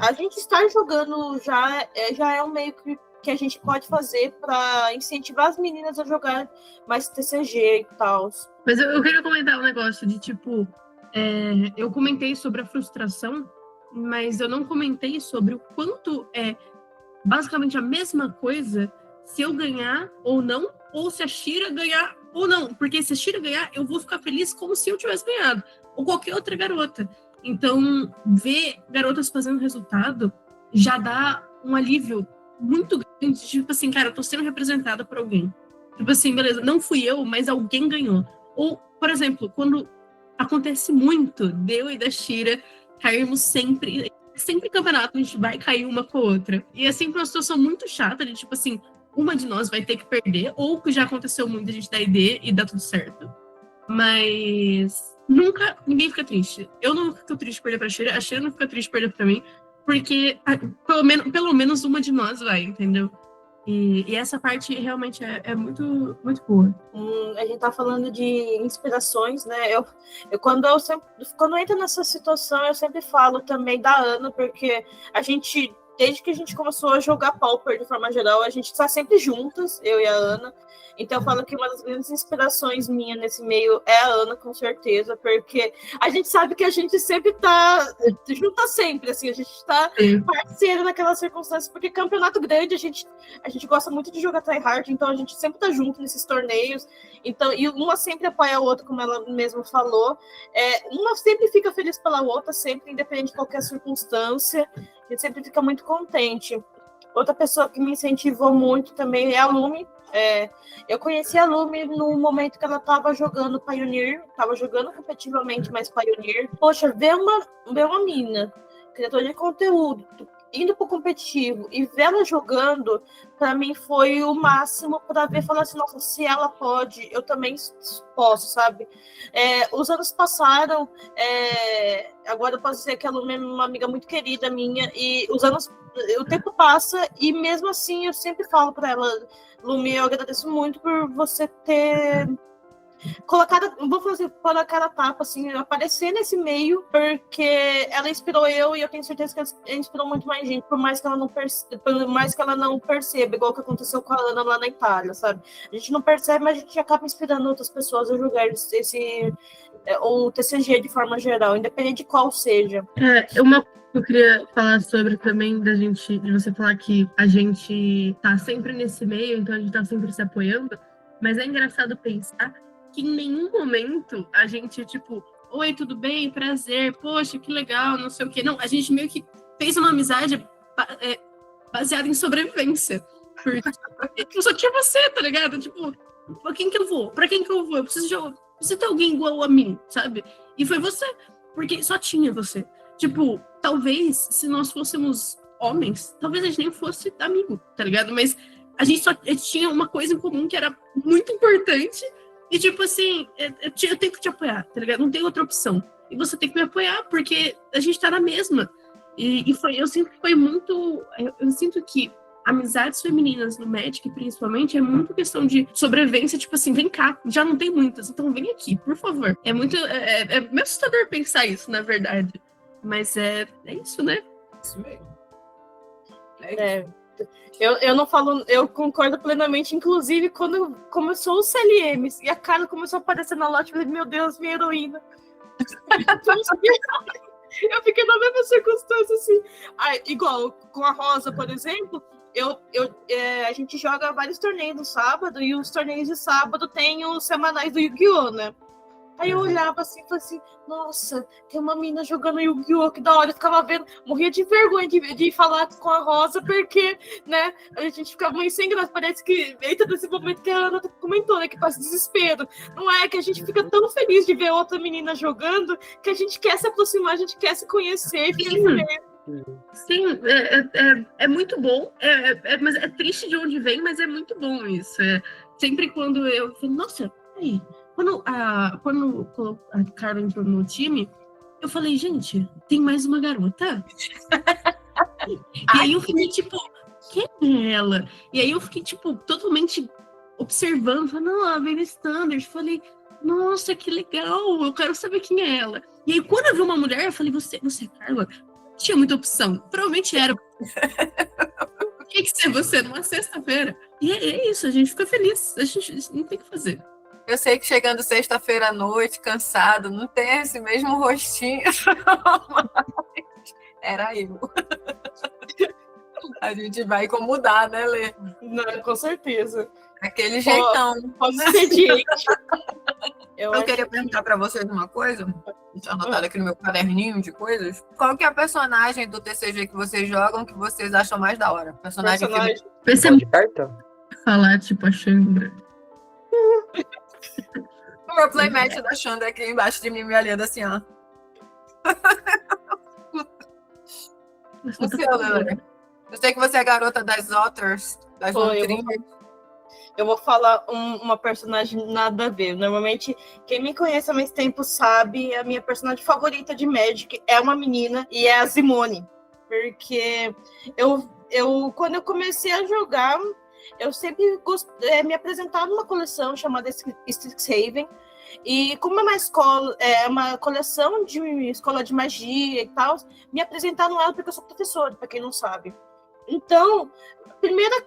a gente estar jogando já é um meio que a gente pode fazer para incentivar as meninas a jogar mais TCG e tal. Mas eu queria comentar um negócio de, tipo, eu comentei sobre a frustração, mas eu não comentei sobre o quanto é basicamente a mesma coisa se eu ganhar ou não, ou se a Shira ganhar ou não. Porque se a Shira ganhar, eu vou ficar feliz como se eu tivesse ganhado, ou qualquer outra garota. Então, ver garotas fazendo resultado já dá um alívio muito grande. Tipo assim, cara, eu tô sendo representada por alguém. Tipo assim, beleza, não fui eu, mas alguém ganhou. Ou, por exemplo, quando acontece muito de eu e da Shira cairmos sempre campeonato, a gente vai cair uma com a outra. E é sempre uma situação muito chata, de tipo assim, uma de nós vai ter que perder, ou que já aconteceu muito, a gente dá ID e dá tudo certo. Mas ninguém fica triste. Eu não fico triste de perder pra Shira, a Shira não fica triste de perder pra mim, porque pelo menos uma de nós vai, entendeu? E essa parte realmente é muito, muito boa. A gente tá falando de inspirações, né? Quando eu entro nessa situação, eu sempre falo também da Ana, porque a gente, desde que a gente começou a jogar Pauper de forma geral, a gente tá sempre juntas, eu e a Ana. Então eu falo que uma das grandes inspirações minha nesse meio é a Ana, com certeza, porque a gente sabe que a gente sempre tá junta sempre, assim, a gente tá parceiro naquelas circunstâncias, porque campeonato grande, a gente gosta muito de jogar tryhard, então a gente sempre tá junto nesses torneios, então, e uma sempre apoia a outra, como ela mesma falou, uma sempre fica feliz pela outra, sempre, independente de qualquer circunstância, a gente sempre fica muito contente. Outra pessoa que me incentivou muito também é a Lumi. Eu conheci a Lumi no momento que ela estava jogando Pioneer, estava jogando competitivamente, mas Pioneer. Poxa, ver uma mina, criadora de conteúdo, indo pro competitivo e ver ela jogando, para mim foi o máximo para ver, falar assim, nossa, se ela pode, eu também posso, sabe? Os anos passaram, agora eu posso dizer que a Lumi é uma amiga muito querida minha, e o tempo passa, e mesmo assim eu sempre falo para ela, Lumi, eu agradeço muito por você ter colocado, vou fazer pôr a cara tapa, assim, aparecer nesse meio, porque ela inspirou eu e eu tenho certeza que ela inspirou muito mais gente, por mais que ela não perceba, igual que aconteceu com a Ana lá na Itália, sabe? A gente não percebe, mas a gente acaba inspirando outras pessoas a jogar o TCG de forma geral, independente de qual seja. Uma coisa que eu queria falar sobre também de você falar que a gente tá sempre nesse meio, então a gente tá sempre se apoiando, mas é engraçado pensar que em nenhum momento a gente, tipo, oi, tudo bem? Prazer, poxa, que legal, não sei o quê. Não, a gente meio que fez uma amizade baseada em sobrevivência. Porque só tinha você, tá ligado? Tipo, pra quem que eu vou? Eu preciso ter alguém igual a mim, sabe? E foi você, porque só tinha você. Tipo, talvez, se nós fôssemos homens, talvez a gente nem fosse amigo, tá ligado? Mas a gente tinha uma coisa em comum que era muito importante. E, tipo assim, eu tenho que te apoiar, tá ligado? Não tem outra opção. E você tem que me apoiar, porque a gente tá na mesma. Eu sinto que foi muito... Eu sinto que amizades femininas no Magic, principalmente, é muito questão de sobrevivência. Tipo assim, vem cá, já não tem muitas, então vem aqui, por favor. É muito... É meio assustador pensar isso, na verdade. Mas é isso, né? Isso mesmo. Eu não falo, eu concordo plenamente, inclusive quando começou o CLMs e a Carla começou a aparecer na lote, eu falei, meu Deus, minha heroína. Eu fiquei na mesma circunstância, assim. Igual com a Rosa, por exemplo, a gente joga vários torneios no sábado, e os torneios de sábado tem os semanais do Yu-Gi-Oh!, né? Aí eu olhava assim e falei assim, nossa, tem uma mina jogando Yu-Gi-Oh! Que da hora, eu ficava vendo, morria de vergonha de falar com a Rosa, porque, né, a gente ficava meio sem graça, parece que entra nesse momento que a Ana comentou, né, que passa desespero. Não é que a gente fica tão feliz de ver outra menina jogando, que a gente quer se aproximar, a gente quer se conhecer. Sim, é muito bom, mas é triste de onde vem, mas é muito bom isso. Sempre quando eu falo, nossa, aí... Quando a Carla entrou no time, eu falei, gente, tem mais uma garota? E aí eu fiquei, tipo, quem é ela? E aí eu fiquei, tipo, totalmente observando, falando, não, ela veio no Standard. Falei, nossa, que legal, eu quero saber quem é ela. E aí quando eu vi uma mulher, eu falei, você é Carla? Tinha muita opção, provavelmente era. Por que ser você numa sexta-feira? E é isso, a gente fica feliz, a gente não tem o que fazer. Eu sei que chegando sexta-feira à noite, cansado, não tem esse mesmo rostinho. Era eu. A gente vai incomodar, né, Lê? Não, com certeza. Aquele jeitão. Pode ser gente. Eu queria perguntar para vocês uma coisa. Deixa eu anotar aqui no meu caderninho de coisas. Qual que é a personagem do TCG que vocês jogam que vocês acham mais da hora? Personagem. Pensei falar, tipo, a Chandra. O meu playmatch da Chandra aqui embaixo de mim me olhando assim, ó. O seu, Leandro. Eu sei que você é a garota das Otters, das Lontrinhas. Eu vou falar uma personagem nada a ver. Normalmente, quem me conhece há mais tempo sabe, a minha personagem favorita de Magic é uma menina, e é a Simone. Porque quando eu comecei a jogar, eu sempre me apresentar numa coleção chamada Strixhaven. E como é uma coleção de escola de magia e tal, me apresentaram ela porque eu sou professora, para quem não sabe. Então, a primeira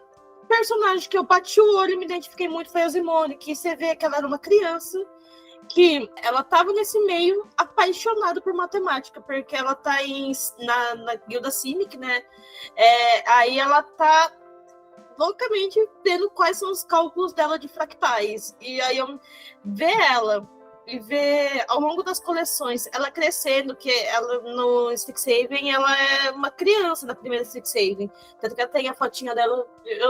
personagem que eu bati o olho e me identifiquei muito foi a Zimone, que você vê que ela era uma criança, que ela estava nesse meio apaixonada por matemática, porque ela está na guilda Simic, né? Aí ela está loucamente vendo quais são os cálculos dela de fractais. E aí eu ver ela e ver ao longo das coleções ela crescendo, que ela no Strixhaven ela é uma criança da primeira Strixhaven, tanto que ela tem a fotinha dela,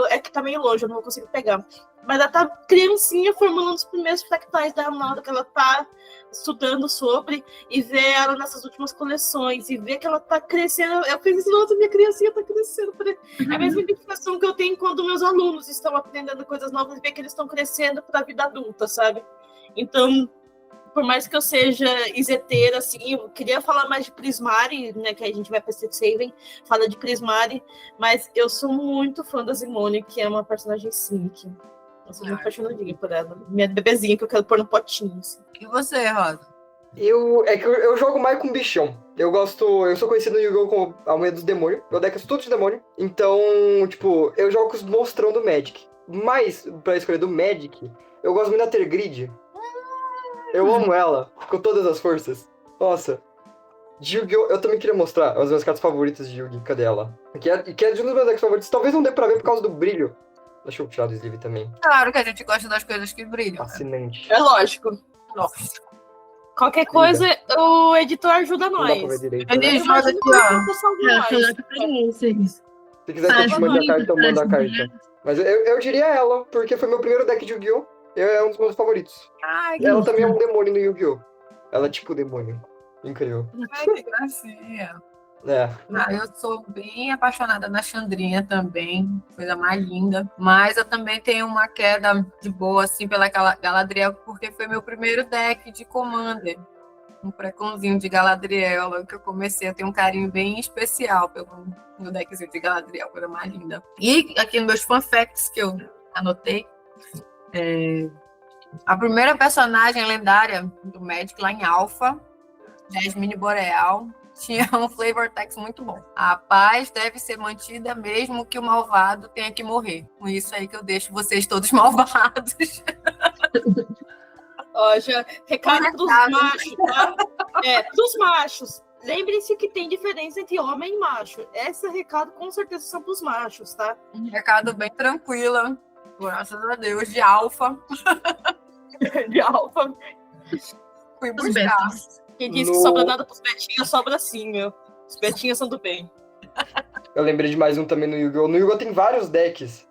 é que tá meio longe, eu não vou conseguir pegar, mas ela tá criancinha formulando os primeiros fractais da Arnaldo, que ela tá estudando sobre, e ver ela nessas últimas coleções, e ver que ela tá crescendo, eu pensei, nossa, minha criancinha tá crescendo, é a mesma identificação que eu tenho quando meus alunos estão aprendendo coisas novas, e ver que eles estão crescendo para a vida adulta, sabe? Então, por mais que eu seja iseteira, assim, eu queria falar mais de Prismari, né, que a gente vai para Strixhaven, fala de Prismari, mas eu sou muito fã da Zimone, que é uma personagem Simic. Eu sou muito apaixonadinha por ela. Minha bebezinha que eu quero pôr no potinho, assim. E você, Rosa? Eu jogo mais com bichão. Eu sou conhecido no Yu-Gi-Oh! Como a mulher dos demônios. Meu deck é tudo de demônio. Então, tipo, eu jogo com os monstrão do Magic. Mas, pra escolher do Magic, eu gosto muito da Tergrid. Eu amo ela, com todas as forças. Nossa. De Yu-Gi-Oh! Eu também queria mostrar as minhas cartas favoritas de Yu-Gi-Oh! Cadê ela? Que é de um dos meus decks favoritos. Talvez não dê pra ver por causa do brilho. Deixa eu tirar do sleeve também. Claro que a gente gosta das coisas que brilham. Fascinante. É lógico. Nossa. Qualquer coisa, o editor ajuda Não dá pra ver nós. direito, Ele né? joga aqui, ó. Se quiser que eu te mande a carta, eu mando a carta. Mas eu diria ela, porque foi meu primeiro deck de Yu-Gi-Oh! É um dos meus favoritos. Ai, que Ela também é um demônio no Yu-Gi-Oh! Ela é tipo demônio. Incrível. gracinha. É. Eu sou bem apaixonada na Chandrinha também, coisa mais linda. Mas eu também tenho uma queda de boa, assim, pela Galadriel, porque foi meu primeiro deck de Commander. Um preconzinho de Galadriel, logo que eu comecei a ter um carinho bem especial pelo meu deckzinho de Galadriel, coisa mais linda. E aqui nos meus fanfacts que eu anotei, a primeira personagem lendária do Magic lá em Alpha, Jasmine Boreal, tinha um flavor text muito bom. A paz deve ser mantida mesmo que o malvado tenha que morrer. Com isso aí que eu deixo vocês todos malvados. Ó, já, recado pros machos, tá? Pros machos. Lembrem-se que tem diferença entre homem e macho. Esse recado com certeza são pros machos, tá? Um recado bem tranquila, graças a Deus, de Alpha. De Alpha. Fui buscar. Quem disse que sobra nada pros betinhos, sobra sim, meu. Os betinhos são do bem. Eu lembrei de mais um também no Yu-Gi-Oh! No Yu-Gi-Oh! Tem vários decks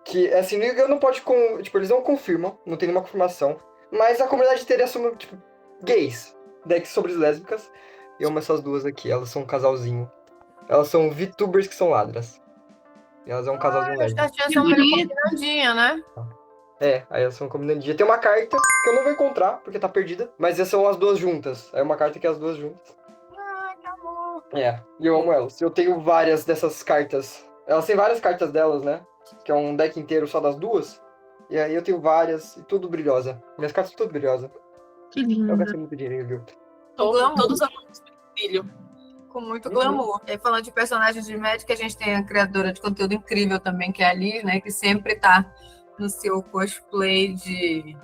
que, assim, no Yu-Gi-Oh! Não pode... Tipo, eles não confirmam, não tem nenhuma confirmação. Mas a comunidade inteira assume, tipo, gays. Decks sobre lésbicas. E eu amo essas duas aqui, elas são um casalzinho. Elas são VTubers que são ladras. E elas são um casalzinho lésbico. As cartinhas são meio combinandinhas, né? Aí elas são combinandinhas. Tem uma carta que eu não vou encontrar, porque tá perdida. Mas essas são as duas juntas. Aí uma carta que é as duas juntas. Ai, que amor. E eu amo elas. Eu tenho várias dessas cartas. Elas têm várias cartas delas, né? Que é um deck inteiro só das duas. E aí eu tenho várias, e tudo brilhosa. Minhas cartas são tudo brilhosas. Que lindo. Eu gastei muito dinheiro, viu? Todos amamos filho. Com muito glamour. E aí, falando de personagens de Magic, a gente tem a criadora de conteúdo incrível também, que é a Liz, né? Que sempre tá no seu cosplay de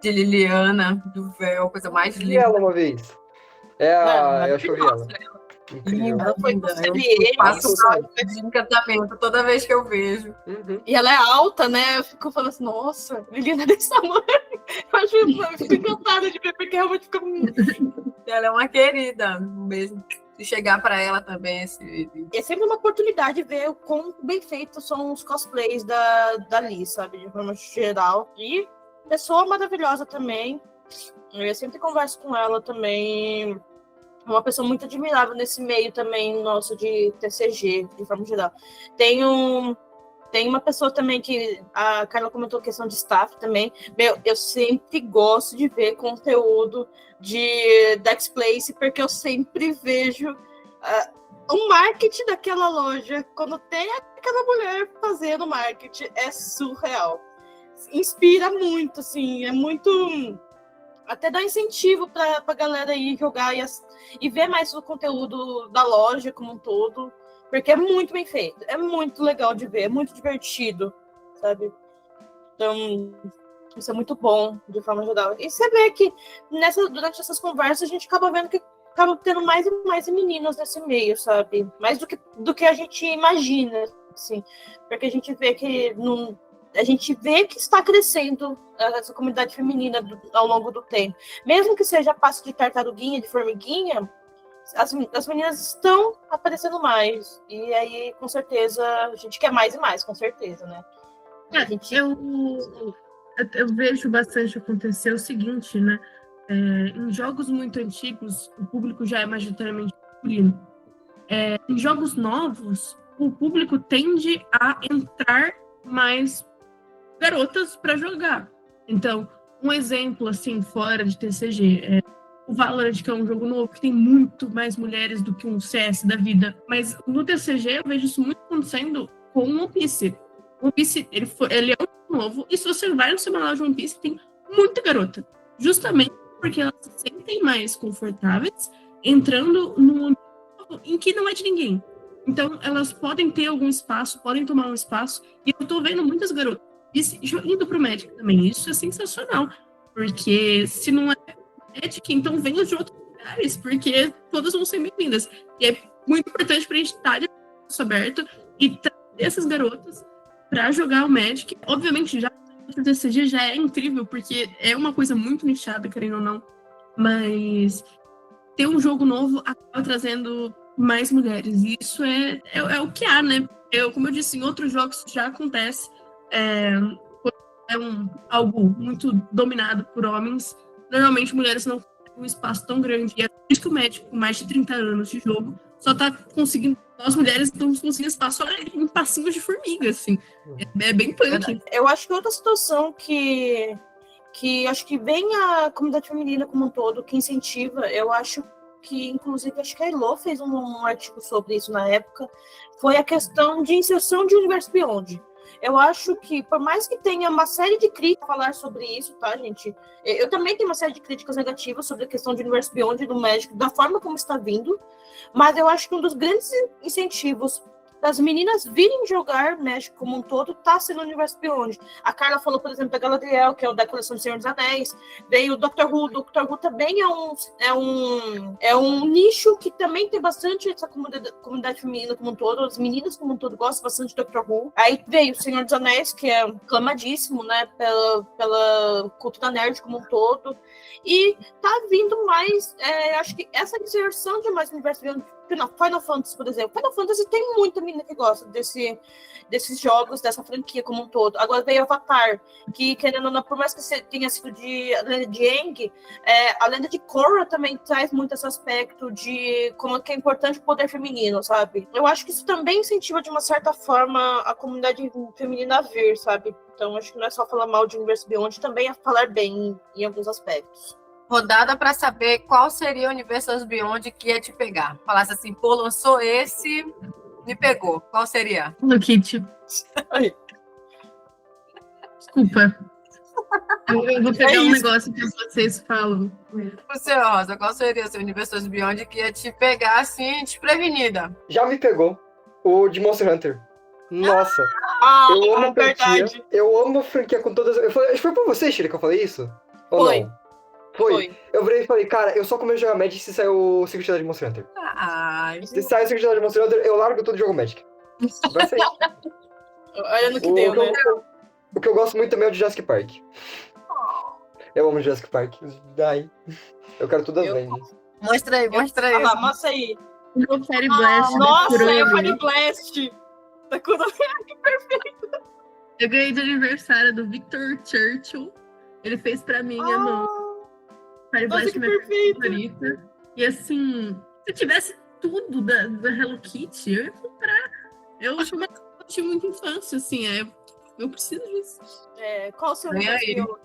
Liliana, do véu, coisa mais Vi linda. ela uma vez. Eu acho que eu vi ela. Incrível. Ela foi pro CBN, Eu passo isso. mal de encantamento toda vez que eu vejo. Uhum. E ela é alta, né? Eu fico falando assim, nossa, Liliana é desse tamanho. Eu fico encantada de ver, porque realmente fica muito. Ela é uma querida. Um beijo. Se chegar para ela também esse vídeo. É sempre uma oportunidade de ver o quão bem feitos são os cosplays da Liz, sabe? De forma geral. E pessoa maravilhosa também. Eu sempre converso com ela também. Uma pessoa muito admirável nesse meio também nosso de TCG, de forma geral. Tem uma pessoa também que a Carla comentou questão de staff também. Eu sempre gosto de ver conteúdo de Dex Place, porque eu sempre vejo O marketing daquela loja, quando tem aquela mulher fazendo marketing, é surreal. Inspira muito, assim, é muito... Até dá incentivo pra galera ir jogar e ver mais o conteúdo da loja como um todo, porque é muito bem feito, é muito legal de ver, é muito divertido, sabe? Então, isso é muito bom, de forma geral. E você vê que durante essas conversas a gente acaba vendo que acaba tendo mais e mais meninas nesse meio, sabe? Mais do que a gente imagina, assim. Porque a gente vê que está crescendo essa comunidade feminina ao longo do tempo. Mesmo que seja passo de tartaruguinha, de formiguinha, as meninas estão aparecendo mais. E aí, com certeza, a gente quer mais e mais, com certeza, né? Eu vejo bastante acontecer o seguinte, né? Em jogos muito antigos, o público já é majoritariamente masculino. Em jogos novos, o público tende a entrar mais garotas para jogar. Então, um exemplo, assim, fora de TCG, o Valorant, que é um jogo novo, que tem muito mais mulheres do que um CS da vida. Mas no TCG, eu vejo isso muito acontecendo com o One Piece. O One Piece, ele é um novo, e se você vai no semanal de One Piece, tem muita garota. Justamente porque elas se sentem mais confortáveis entrando num ambiente em que não é de ninguém. Então, elas podem ter algum espaço, podem tomar um espaço, e eu tô vendo muitas garotas indo pro Magic também. Isso é sensacional, porque se não é Magic, então venha de outros lugares, porque todas vão ser bem-vindas. E é muito importante pra gente estar de braço aberto e trazer essas garotas para jogar o Magic. Obviamente, já o TCG já é incrível, porque é uma coisa muito nichada, querendo ou não, mas ter um jogo novo acaba trazendo mais mulheres, e isso é o que há, né? Como eu disse, em outros jogos já acontece, algo muito dominado por homens, normalmente mulheres não têm um espaço tão grande, e é por isso que o Magic, com mais de 30 anos de jogo, só está conseguindo, nós mulheres estamos conseguindo espaço em passinhos de formiga, assim, é bem punk. Eu acho que outra situação que acho que vem a comunidade feminina como um todo, que incentiva, eu acho que, inclusive, acho que a Elo fez um artigo sobre isso na época, foi a questão de inserção de Universo Beyond. Eu acho que, por mais que tenha uma série de críticas a falar sobre isso, tá, gente? Eu também tenho uma série de críticas negativas sobre a questão de Universo Beyond do Magic, da forma como está vindo, mas eu acho que um dos grandes incentivos das meninas virem jogar Magic como um todo tá sendo o Universo Beyond. A Carla falou, por exemplo, da Galadriel, que é o da coleção do Senhor dos Anéis. Veio o Doctor Who. O Doctor Who também é um nicho que também tem bastante essa comunidade feminina como um todo. As meninas como um todo gostam bastante de Doctor Who. Aí veio o Senhor dos Anéis, que é aclamadíssimo, né, pela cultura nerd como um todo. E tá vindo mais, acho que essa inserção de mais Universo Beyond, Final Fantasy, por exemplo. Final Fantasy tem muita menina que gosta desses jogos, dessa franquia como um todo. Agora veio Avatar, que, querendo ou não, por mais que tenha sido a lenda de Aang, a lenda de Korra também traz muito esse aspecto de como que é importante o poder feminino, sabe? Eu acho que isso também incentiva, de uma certa forma, a comunidade feminina a vir, sabe? Então, acho que não é só falar mal de Universo Beyond, também é falar bem em alguns aspectos. Rodada para saber qual seria o Universo Beyond que ia te pegar. Falasse assim, pô, lançou esse, me pegou. Qual seria? No Kit. Desculpa. Eu vou pegar um negócio que vocês falam. Você, Rosa, qual seria o seu Universo Beyond que ia te pegar assim, desprevenida? Já me pegou. O de Monster Hunter. Nossa. Eu amo a franquia. Eu amo a franquia com todas. Foi pra você, Shira, que eu falei isso? Ou Foi. Não? Foi. Eu virei e falei, cara, eu só começo a jogar Magic se sair o Secret Lair de Monster Hunter. Se sair o Secret Lair de Monster Hunter, eu largo tudo e jogo Magic. Vai sair. Olha no que deu, né? O que eu gosto muito também é o de Jurassic Park. Eu amo Jurassic Park. Ai. Eu quero todas as lendas. Mostra aí. Mostra aí. O Fairy Blast. Nossa, é o Fairy Blast. Tá com que perfeito. Eu ganhei de aniversário do Victor Churchill. Ele fez pra mim a mão. Fairy Blast é minha favorita. E assim, se eu tivesse tudo da Hello Kitty, eu ia comprar. Eu tive muita infância, assim. Eu preciso disso. Qual o seu Universo Beyond,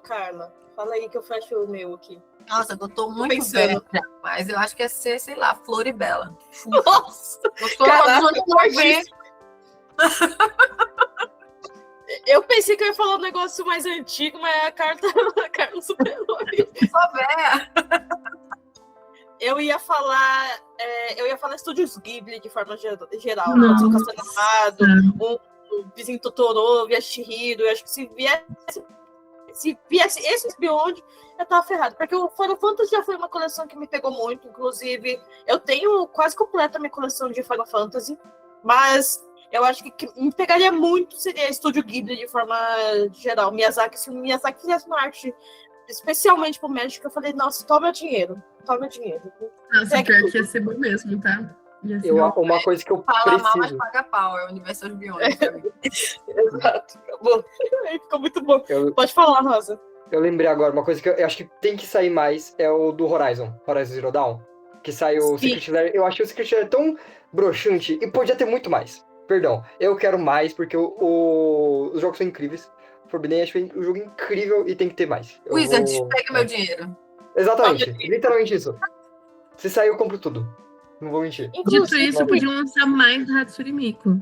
Carla? Fala aí que eu fecho o meu aqui. Nossa, eu tô muito pensando. velha, mas eu acho que ia ser, sei lá, Floribela. Nossa! Eu sou Caraca, dos anos 90. Eu pensei que eu ia falar um negócio mais antigo, mas a Carla superou. Sou velha. Eu ia falar Estúdios Ghibli de forma geral. Nossa. O Castelo Animado, o Vizinho Totoro, Via Chihiro. Eu acho que se viesse esses Beyond, eu tava ferrado. Porque o Final Fantasy já foi uma coleção que me pegou muito. Inclusive, eu tenho quase completa a minha coleção de Final Fantasy. Mas eu acho que me pegaria muito seria Estúdio Ghibli de forma geral. Miyazaki, se o Miyazaki fizesse uma arte especialmente pro México, eu falei, nossa, toma dinheiro. Nossa, Segue pior tudo. que ia ser bom mesmo, tá? Ia ser bom. Uma coisa que eu Fala mal, mas preciso. paga pau. É o Universo dos Beyond. pra mim. Exato, acabou. Aí ficou muito bom. Eu, Pode falar, Rosa. eu lembrei agora, uma coisa que eu acho que tem que sair mais é o do Horizon Zero Dawn. Que saiu o Sim. Secret Lair. Eu achei o Secret Lair tão broxante e podia ter muito mais. Perdão, eu quero mais porque os jogos são incríveis. Forbidden acho um jogo incrível e tem que ter mais. Wizards, pegue meu dinheiro. Exatamente, literalmente isso. Se sair, eu compro tudo. Não vou mentir. Dito isso, podiam lançar mais do Hatsune Miku.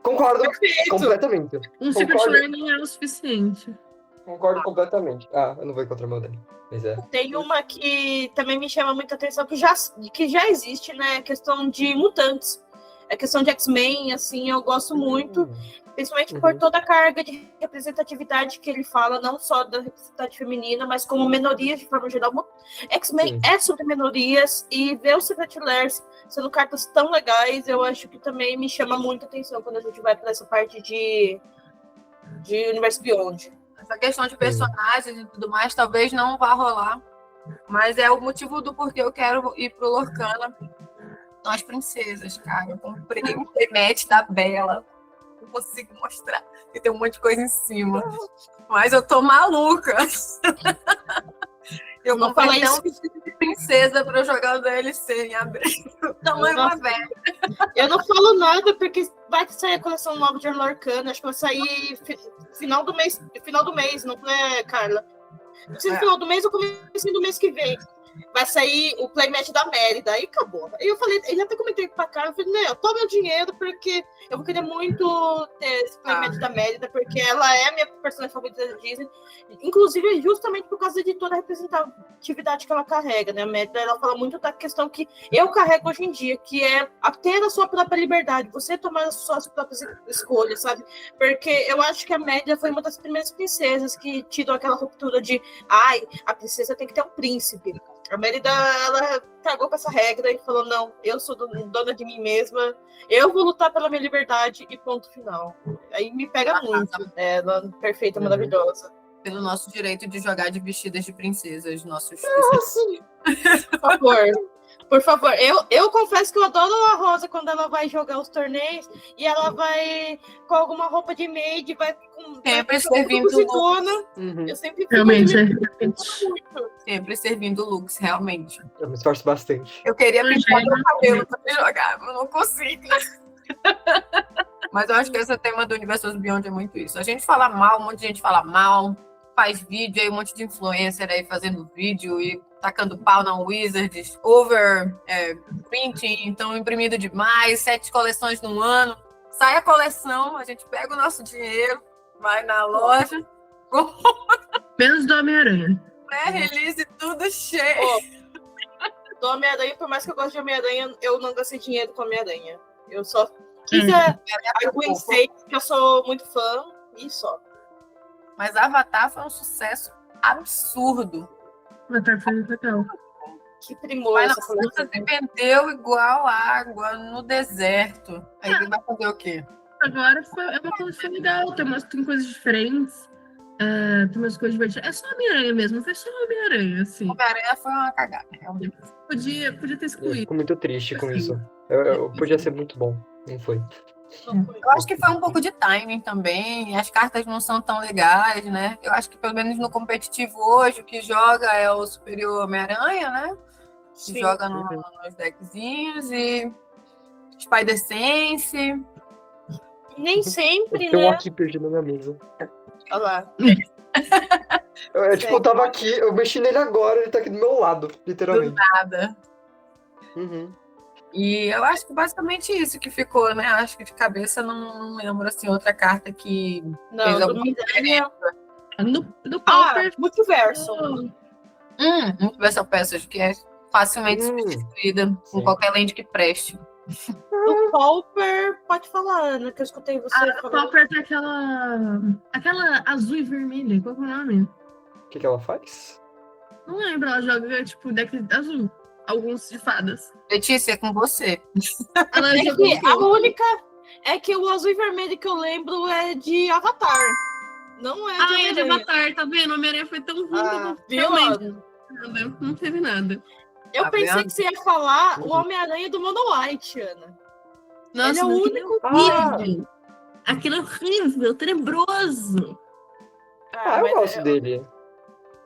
Concordo Perfeito. completamente. Um Secret Lair não é o suficiente. Concordo completamente. Ah, eu não vou encontrar meu dele. Mas é. Tem uma que também me chama muita atenção, que já existe, né? A questão de mutantes. A questão de X-Men, assim, eu gosto muito. Principalmente por toda a carga de representatividade que ele fala, não só da representatividade feminina, mas como minorias de forma geral. X-Men é sobre minorias, e ver os Secret Lairs sendo cartas tão legais, eu acho que também me chama muita atenção quando a gente vai para essa parte de Universo Beyond. Essa questão de personagens e tudo mais, talvez não vá rolar. Mas é o motivo do porquê eu quero ir pro Lorcana. São as princesas, cara. Eu comprei um playmat da Bela. Não consigo mostrar. E tem um monte de coisa em cima. Mas eu tô maluca. Eu Não comprei fala até um isso. vestido de princesa pra eu jogar o DLC em abril. Tamanho uma Nossa. velha. Eu não falo nada, porque vai sair a coleção nova de Lorcana, acho que vai sair final do mês, não é, Carla? Não sei se final do mês ou começo do mês que vem. Vai sair o playmat da Mérida, aí acabou. Aí eu falei, eu até comentei pra cá, eu falei, não, toma meu dinheiro, porque eu vou querer muito ter esse playmat da Mérida, porque ela é a minha personagem favorita da Disney, inclusive justamente por causa de toda a representatividade que ela carrega, né? A Mérida, ela fala muito da questão que eu carrego hoje em dia, que é a ter a sua própria liberdade, você tomar as suas próprias escolhas, sabe? Porque eu acho que a Mérida foi uma das primeiras princesas que tirou aquela ruptura de, a princesa tem que ter um príncipe. A Mérida, ela cagou com essa regra e falou, não, eu sou dona de mim mesma, eu vou lutar pela minha liberdade e ponto final. Aí me pega muito, ela perfeita, maravilhosa. Pelo nosso direito de jogar de vestidas de princesas, nossos... Por favor, eu confesso que eu adoro a Rosa quando ela vai jogar os torneios e ela vai com alguma roupa de maid, vai com sempre servindo Lux. Eu sempre Realmente, sempre servindo Lux, realmente. Eu me esforço bastante. Eu queria pintar meu cabelo pra jogar, mas não consigo. Mas eu acho que esse tema do Universo Beyond é muito isso. A gente fala mal, um monte de gente fala mal, faz vídeo aí, um monte de influencer aí fazendo vídeo e tacando pau na Wizards, printing, então imprimindo demais, 7 coleções no ano. Sai a coleção, a gente pega o nosso dinheiro, vai na loja, menos do Homem-Aranha. Release tudo cheio. Do Homem-Aranha, por mais que eu goste de Homem-Aranha, eu não gastei dinheiro com Homem-Aranha. Eu só quis a Gwen Stacy, que eu sou muito fã, e só. Mas Avatar foi um sucesso absurdo. Avatar foi fatal. Que primor essa coleção. Se vendeu igual água no deserto. Aí ele vai fazer o quê? Agora é uma coleção legal, tem coisas diferentes, tem umas coisas divertidas. É só Homem-Aranha mesmo, foi só Homem-Aranha, assim. Homem-Aranha foi uma cagada, realmente. Podia ter Eu excluído. fico muito triste com isso. Eu podia ser muito bom, não foi. Eu acho que foi um pouco de timing também. As cartas não são tão legais, né? Eu acho que pelo menos no competitivo hoje, o que joga é o Superior Homem-Aranha, né? Que joga nos deckzinhos e Spider-Sense. Nem sempre, Tem um né? aqui perdido na minha mesa. Olha lá. Tipo, eu tava aqui, eu mexi nele agora, ele tá aqui do meu lado, Do literalmente. nada. Uhum. E eu acho que basicamente isso que ficou, né? Acho que de cabeça não lembro, assim, outra carta que fez Não, do alguma Miranha. No Ah, Pauper. Multiverso. Universal Passage, que é facilmente substituída com sim. qualquer lente que preste. Do Pauper, pode falar, Ana, que eu escutei você No falando. Pauper tem aquela azul e vermelha. Qual que é o nome? O que ela faz? Não lembro, ela joga, tipo, deck azul. Alguns de fadas. Letícia, é com você. Ela É jogou que o quê? a única é que o azul e vermelho que eu lembro é de Avatar. Não é de Ah, é de Homem-Aranha. Avatar, tá vendo? Homem-Aranha foi tão ruim que Ah, não viu, realmente Ana? nada. Não teve nada. Eu Tá pensei vendo? que você ia falar o Homem-Aranha do Mono White, Ana. Nossa, Ele é o mas único. horrível. Aquilo é horrível, tenebroso. eu mas gosto dele.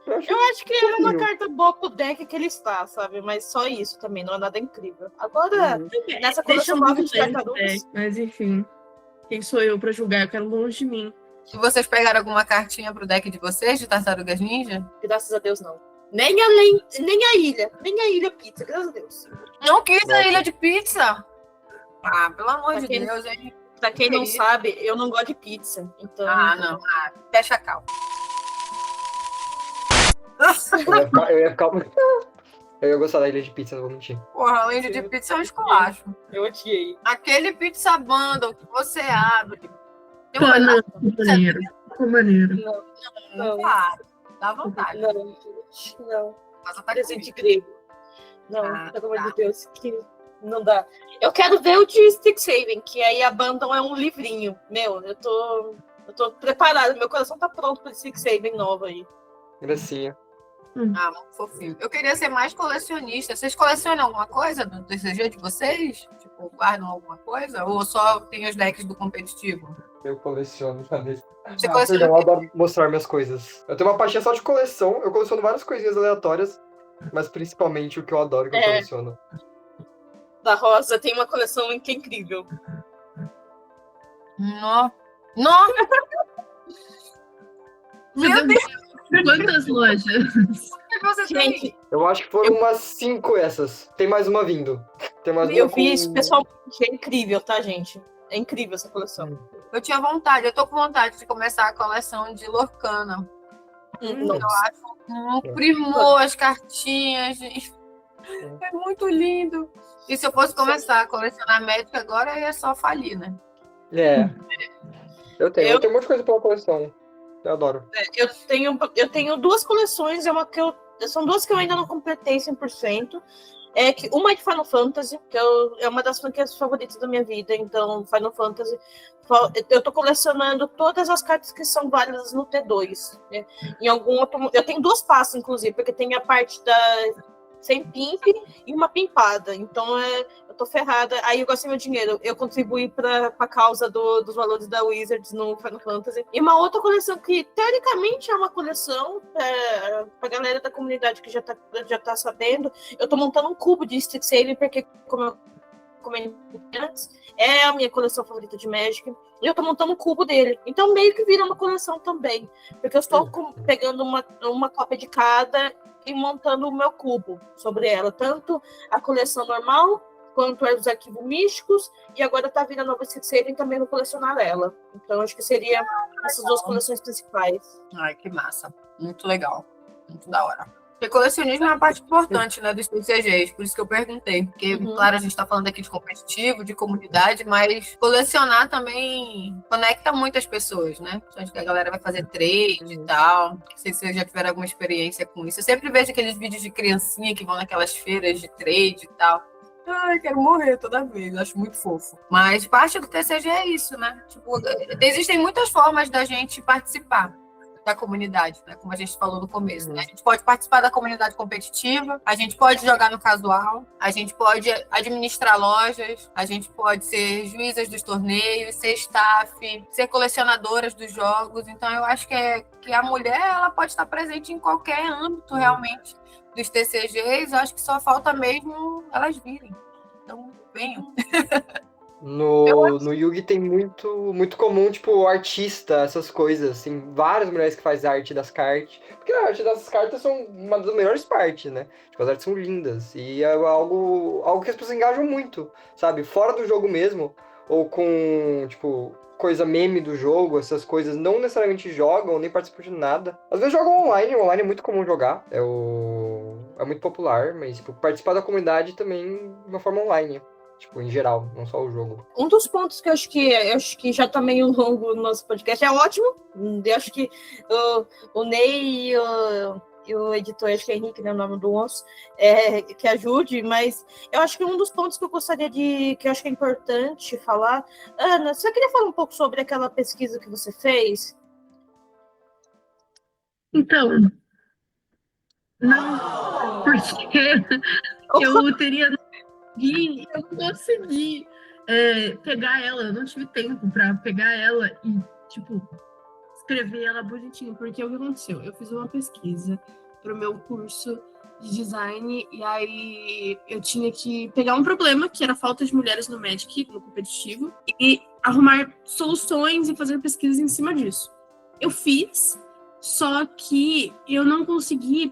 eu acho que é uma fofinho. carta boa pro deck que ele está, sabe? Mas só isso também, não é nada incrível. Agora, nessa Deixa coleção nova muito de tartarugas. mas enfim. Quem sou eu pra julgar? Eu quero longe de mim. E vocês pegaram alguma cartinha pro deck de vocês, de Tartarugas Ninja? Graças a Deus, não. Nem a ilha pizza, graças a Deus. Não quis a Nossa. ilha de pizza. Ah, pelo amor Pra de quem- Deus, hein? Pra quem não Querido. sabe, eu não gosto de pizza. Então, Não. Fecha a cal. Eu ia ficar. Eu ia gostar da ilha de pizza, não vou mentir. Porra, a ilha de pizza é um esculacho. eu odiei. Aquele pizza bundle que você abre. Tem Tá, uma não, maneiro. Não. Dá vontade. Não. Mas tá Presente grego. Não, pelo amor tá. de Deus, que não dá. Eu quero ver o de Strixhaven, que aí a Abandon é um livrinho. Meu, eu tô preparada, meu coração tá pronto pra Strixhaven nova aí. Gracinha. Muito fofinho. Eu queria ser mais colecionista. Vocês colecionam alguma coisa do TCG de vocês? Tipo, guardam alguma coisa? Ou só tem os decks do competitivo? Eu coleciono já mesmo. Você coleciona Perdão, eu adoro mostrar minhas coisas. Eu tenho uma paixão só de coleção. Eu coleciono várias coisinhas aleatórias, mas principalmente o que eu adoro que eu coleciono. Da Rosa tem uma coleção que é incrível. Não. Meu Deus, quantas lojas? que você tem? Gente, Eu acho que foram umas 5 essas. Tem mais uma vindo. Tem mais eu uma vi com- isso pessoalmente, é incrível, tá, gente? É incrível essa coleção. Eu tinha vontade, eu tô com vontade de começar a coleção de Lorcana. Não. Eu acho um primor as cartinhas. É muito lindo. E se eu fosse começar a colecionar Magic agora, aí é só falir, né? É. Eu tenho um monte de coisa pela coleção. Eu adoro. Eu tenho duas coleções, são duas que eu ainda não completei 100%. Uma é de Final Fantasy, que é uma das franquias favoritas da minha vida. Então, Final Fantasy, eu tô colecionando todas as cartas que são válidas no T2. Né? Em algum outro, eu tenho duas pastas, inclusive, porque tem a parte da sem pimp e uma pimpada. Então, eu tô ferrada. Aí eu gastei meu dinheiro. Eu contribuí para a causa dos valores da Wizards no Final Fantasy. E uma outra coleção que, teoricamente, é uma coleção pra galera da comunidade que já tá sabendo. Eu tô montando um cubo de Strixhaven, porque, como eu comentei antes, é a minha coleção favorita de Magic. E eu tô montando um cubo dele. Então, meio que vira uma coleção também. Porque eu estou pegando uma cópia de cada e montando o meu cubo sobre ela. Tanto a coleção normal, quanto os arquivos místicos, e agora tá vindo a nova Strixhaven, também vou colecionar ela. Então, acho que seria essas duas coleções principais. Ai, que massa. Muito legal. Muito da hora. Porque colecionismo é uma parte importante, né, dos TCGs, por isso que eu perguntei. Porque, claro, a gente tá falando aqui de competitivo, de comunidade, mas colecionar também conecta muitas pessoas, né? Acho que a galera vai fazer trade e tal. Não sei se vocês já tiveram alguma experiência com isso. Eu sempre vejo aqueles vídeos de criancinha que vão naquelas feiras de trade e tal. Ai, quero morrer toda vez, eu acho muito fofo. Mas parte do TCG é isso, né? Tipo, existem muitas formas da gente participar da comunidade, né? Como a gente falou no começo, né? A gente pode participar da comunidade competitiva, a gente pode jogar no casual, a gente pode administrar lojas, a gente pode ser juízas dos torneios, ser staff, ser colecionadoras dos jogos. Então, eu acho que a mulher ela pode estar presente em qualquer âmbito, realmente, dos TCGs. Eu acho que só falta mesmo elas virem. Então, venham. No no Yugi tem muito comum, tipo, artista, essas coisas, assim, várias mulheres que fazem arte das cartas. Porque a arte das cartas são uma das melhores partes, né? Tipo, as artes são lindas. E é algo que as pessoas engajam muito, sabe? Fora do jogo mesmo, ou com, tipo, coisa meme do jogo, essas coisas não necessariamente jogam, nem participam de nada. Às vezes jogam online, online é muito comum jogar, é muito popular, mas, tipo, participar da comunidade também de uma forma online. Tipo, em geral, não só o jogo. Um dos pontos que eu acho que já tá meio longo no nosso podcast, é ótimo. Eu acho que o Ney e o editor, acho que é Henrique, né, o nome do moço, que ajude, mas eu acho que um dos pontos que eu gostaria que eu acho que é importante falar. Ana, você queria falar um pouco sobre aquela pesquisa que você fez? Então, não, porque eu teria eu não consegui pegar ela, eu não tive tempo para pegar ela e, tipo, escrever ela bonitinho, porque o que aconteceu? Eu fiz uma pesquisa para o meu curso de design e aí eu tinha que pegar um problema, que era a falta de mulheres no Magic, no competitivo, e arrumar soluções e fazer pesquisas em cima disso. Eu fiz, só que eu não consegui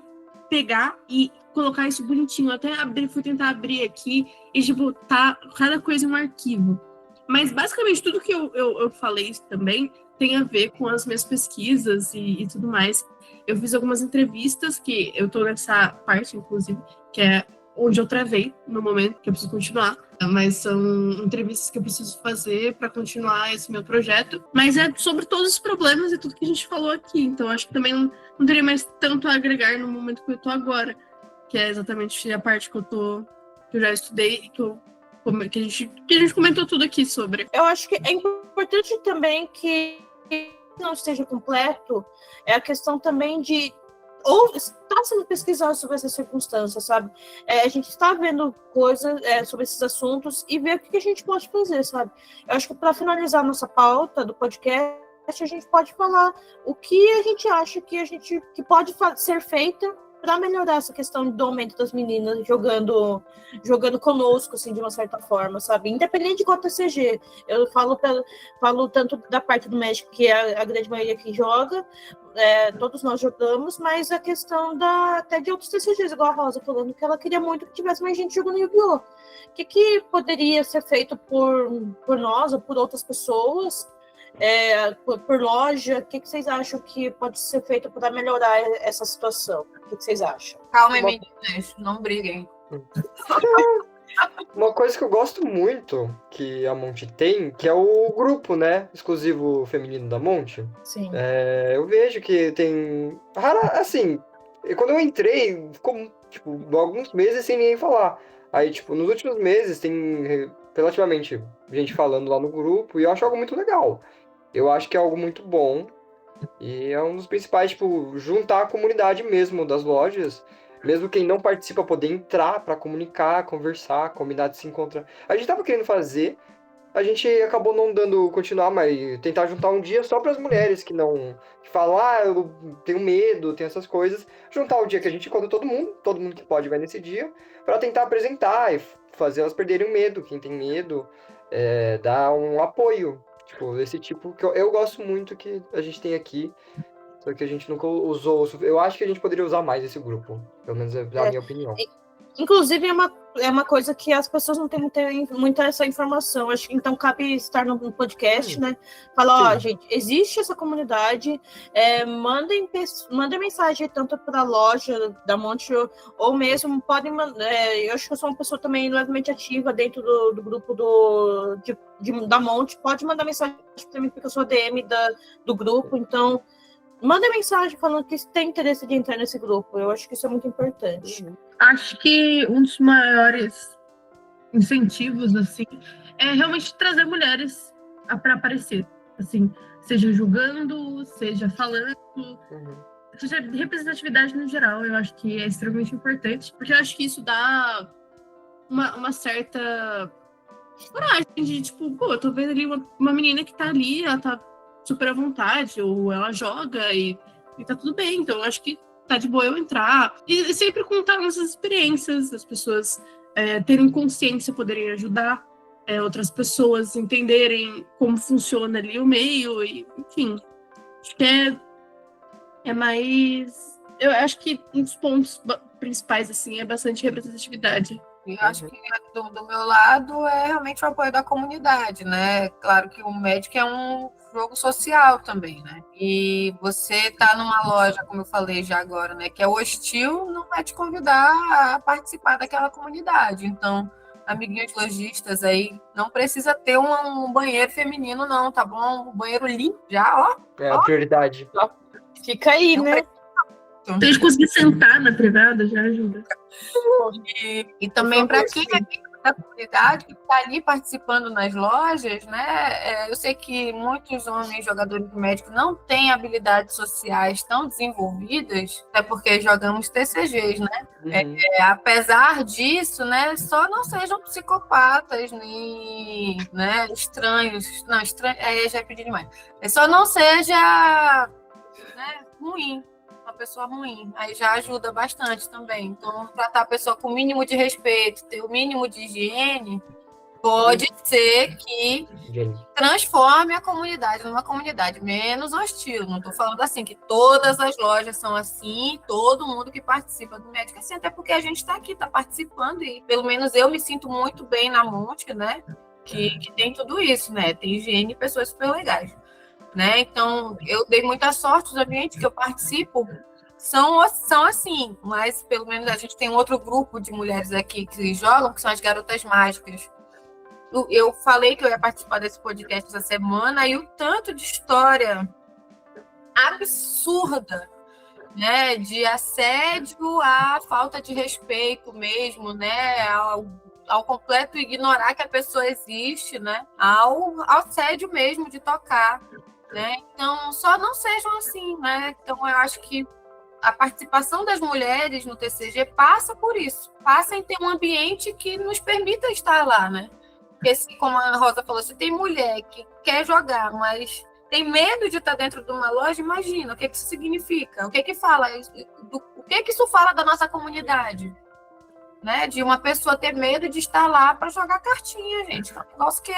pegar e colocar isso bonitinho. Eu até fui tentar abrir aqui e, tipo, tá cada coisa em um arquivo. Mas, basicamente, tudo que eu falei também tem a ver com as minhas pesquisas e tudo mais. Eu fiz algumas entrevistas, que eu tô nessa parte, inclusive, que é onde eu travei no momento, que eu preciso continuar. Mas são entrevistas que eu preciso fazer para continuar esse meu projeto. Mas é sobre todos os problemas e tudo que a gente falou aqui. Então, acho que também não teria mais tanto a agregar no momento que eu tô agora, que é exatamente a parte que eu já estudei e que a gente comentou tudo aqui sobre. Eu acho que é importante também que não esteja completo a questão também de ou está sendo pesquisado sobre essas circunstâncias, sabe? A gente está vendo coisas sobre esses assuntos e ver o que a gente pode fazer, sabe? Eu acho que para finalizar nossa pauta do podcast, a gente pode falar o que a gente acha que pode ser feito para melhorar essa questão do aumento das meninas jogando conosco, assim, de uma certa forma, sabe? Independente de qual TCG. Eu falo tanto da parte do Magic, que é a grande maioria que joga, todos nós jogamos, mas a questão até de outros TCGs, igual a Rosa falando, que ela queria muito que tivesse mais gente jogando Yu-Gi-Oh! O que poderia ser feito por nós ou por outras pessoas, por loja? O que vocês acham que pode ser feito para melhorar essa situação? O que vocês acham? Calma, meninas, não briguem. Uma coisa que eu gosto muito que a Monte tem, que é o grupo, né? Exclusivo feminino da Monte. Sim. Eu vejo que tem. Assim, quando eu entrei, ficou, tipo, alguns meses sem ninguém falar. Aí, tipo, nos últimos meses tem relativamente gente falando lá no grupo, e eu acho algo muito legal. Eu acho que é algo muito bom. E é um dos principais, tipo, juntar a comunidade mesmo das lojas. Mesmo quem não participa poder entrar para comunicar, conversar, combinar de se encontrar. A gente tava querendo fazer, a gente acabou não dando continuar, mas tentar juntar um dia só para as mulheres que falam, eu tenho medo, tenho essas coisas. Juntar o dia que a gente encontra todo mundo que pode vai nesse dia, para tentar apresentar e fazer elas perderem o medo, quem tem medo, dar um apoio. Tipo, desse tipo que eu gosto muito que a gente tem aqui, só que a gente nunca usou. Eu acho que a gente poderia usar mais esse grupo, pelo menos é a minha opinião. Inclusive, é uma coisa que as pessoas não têm muita essa informação. Acho que então cabe estar no podcast, né? Falar, gente, existe essa comunidade, mandem mensagem tanto para a loja da Monte, ou mesmo podem mandar. Eu acho que eu sou uma pessoa também levemente ativa dentro do grupo da Monte. Pode mandar mensagem para mim, porque eu sou DM do grupo, então. Manda mensagem falando que tem interesse de entrar nesse grupo. Eu acho que isso é muito importante. Acho que um dos maiores incentivos, assim, é realmente trazer mulheres para aparecer. Assim, seja julgando, seja falando, seja representatividade no geral. Eu acho que é extremamente importante, porque eu acho que isso dá uma certa coragem de, tipo, eu tô vendo ali uma menina que tá ali, ela tá super à vontade, ou ela joga e tá tudo bem. Então, eu acho que tá de boa eu entrar. E sempre contar nossas experiências, as pessoas terem consciência, poderem ajudar. outras pessoas entenderem como funciona ali o meio, e, enfim. Acho que é mais... Eu acho que um dos pontos principais, assim, é bastante representatividade. E acho que do meu lado é realmente o apoio da comunidade, né? Claro que o Magic é um jogo social também, né? E você tá numa loja, como eu falei já agora, né? Que é hostil, não vai te convidar a participar daquela comunidade. Então, amiguinhos lojistas aí, não precisa ter um banheiro feminino, não, tá bom? Um banheiro limpo já, ó. É a prioridade. Fica aí, né? Se a gente conseguir sentar na privada, já ajuda. E também para quem é da comunidade que está ali participando nas lojas, né? Eu sei que muitos homens jogadores de Magic não têm habilidades sociais tão desenvolvidas, até porque jogamos TCGs, né? Uhum. Apesar disso, né? Só não sejam psicopatas nem, né, estranhos. Não, estranho, aí já pedi demais. Só não seja, né, ruim. Uma pessoa ruim, aí já ajuda bastante também. Então, tratar a pessoa com o mínimo de respeito, ter o mínimo de higiene, pode ser que transforme a comunidade numa comunidade menos hostil. Não estou falando assim que todas as lojas são assim, todo mundo que participa do Magic é assim, até porque a gente está aqui, está participando, e pelo menos eu me sinto muito bem na Monte, né? Que tem tudo isso, né? Tem higiene e pessoas super legais. Né? Então, eu dei muita sorte, os ambientes que eu participo são assim, mas pelo menos a gente tem um outro grupo de mulheres aqui que jogam, que são as garotas mágicas. Eu falei que eu ia participar desse podcast essa semana, e o tanto de história absurda, né, de assédio à falta de respeito mesmo, né, ao completo ignorar que a pessoa existe, né, ao assédio mesmo de tocar. Né? Então, só não sejam assim, né? Então, eu acho que a participação das mulheres no TCG passa por isso, passa em ter um ambiente que nos permita estar lá, né? Porque, como a Rosa falou, se tem mulher que quer jogar, mas tem medo de estar dentro de uma loja, imagina o que isso significa, o que fala, o que isso fala da nossa comunidade, né? De uma pessoa ter medo de estar lá para jogar cartinha, gente. É um negócio que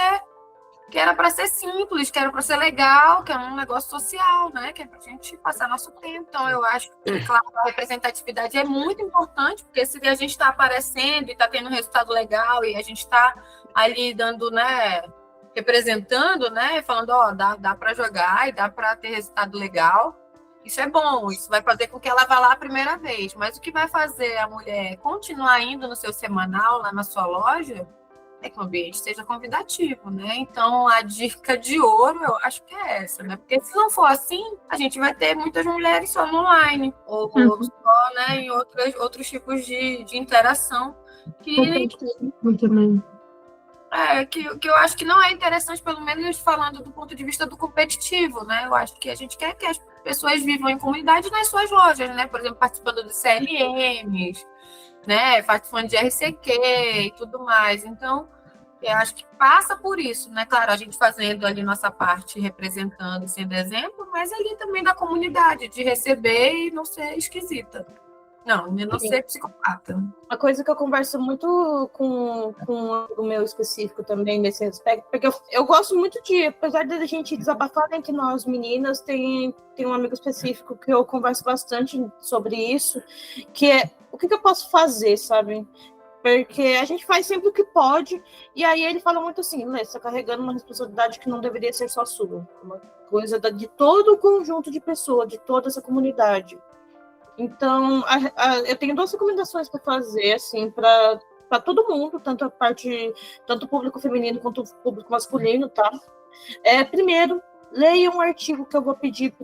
era para ser simples, que era para ser legal, que é um negócio social, né? Que é para a gente passar nosso tempo. Então, eu acho que, claro, a representatividade é muito importante, porque se a gente está aparecendo e está tendo um resultado legal e a gente está ali dando, né, representando, né, falando, ó, dá para jogar e dá para ter resultado legal, isso é bom, isso vai fazer com que ela vá lá a primeira vez. Mas o que vai fazer a mulher continuar indo no seu semanal, lá na sua loja, é que o ambiente seja convidativo, né? Então, a dica de ouro, eu acho que é essa, né? Porque se não for assim, a gente vai ter muitas mulheres só no online, ou só, né, em outros tipos de interação que também. Que eu acho que não é interessante, pelo menos falando do ponto de vista do competitivo, né? Eu acho que a gente quer que as pessoas vivam em comunidade nas suas lojas, né? Por exemplo, participando de CLMs, né, participando de RCQ e tudo mais. Então, eu acho que passa por isso, né? Claro, a gente fazendo ali nossa parte, representando, sendo exemplo, mas ali também da comunidade, de receber e não ser esquisita. Não ser psicopata. Uma coisa que eu converso muito com o meu específico também nesse aspecto, porque eu gosto muito de, apesar de a gente desabafar entre nós meninas, tem um amigo específico que eu converso bastante sobre isso, que é o que eu posso fazer, sabe? Porque a gente faz sempre o que pode, e aí ele fala muito assim, Lê, você está carregando uma responsabilidade que não deveria ser só sua, uma coisa de todo o conjunto de pessoas, de toda essa comunidade. Então, eu tenho 2 recomendações para fazer, assim, para todo mundo, tanto o público feminino quanto o público masculino, tá? Primeiro, leia um artigo que eu vou pedir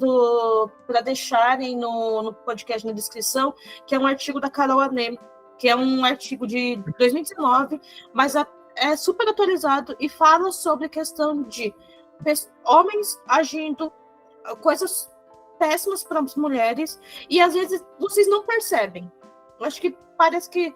para deixarem no podcast na descrição, que é um artigo da Carol Ané, que é um artigo de 2019, mas é super atualizado e fala sobre a questão de homens agindo coisas péssimas para as mulheres, e às vezes vocês não percebem. Eu acho que parece que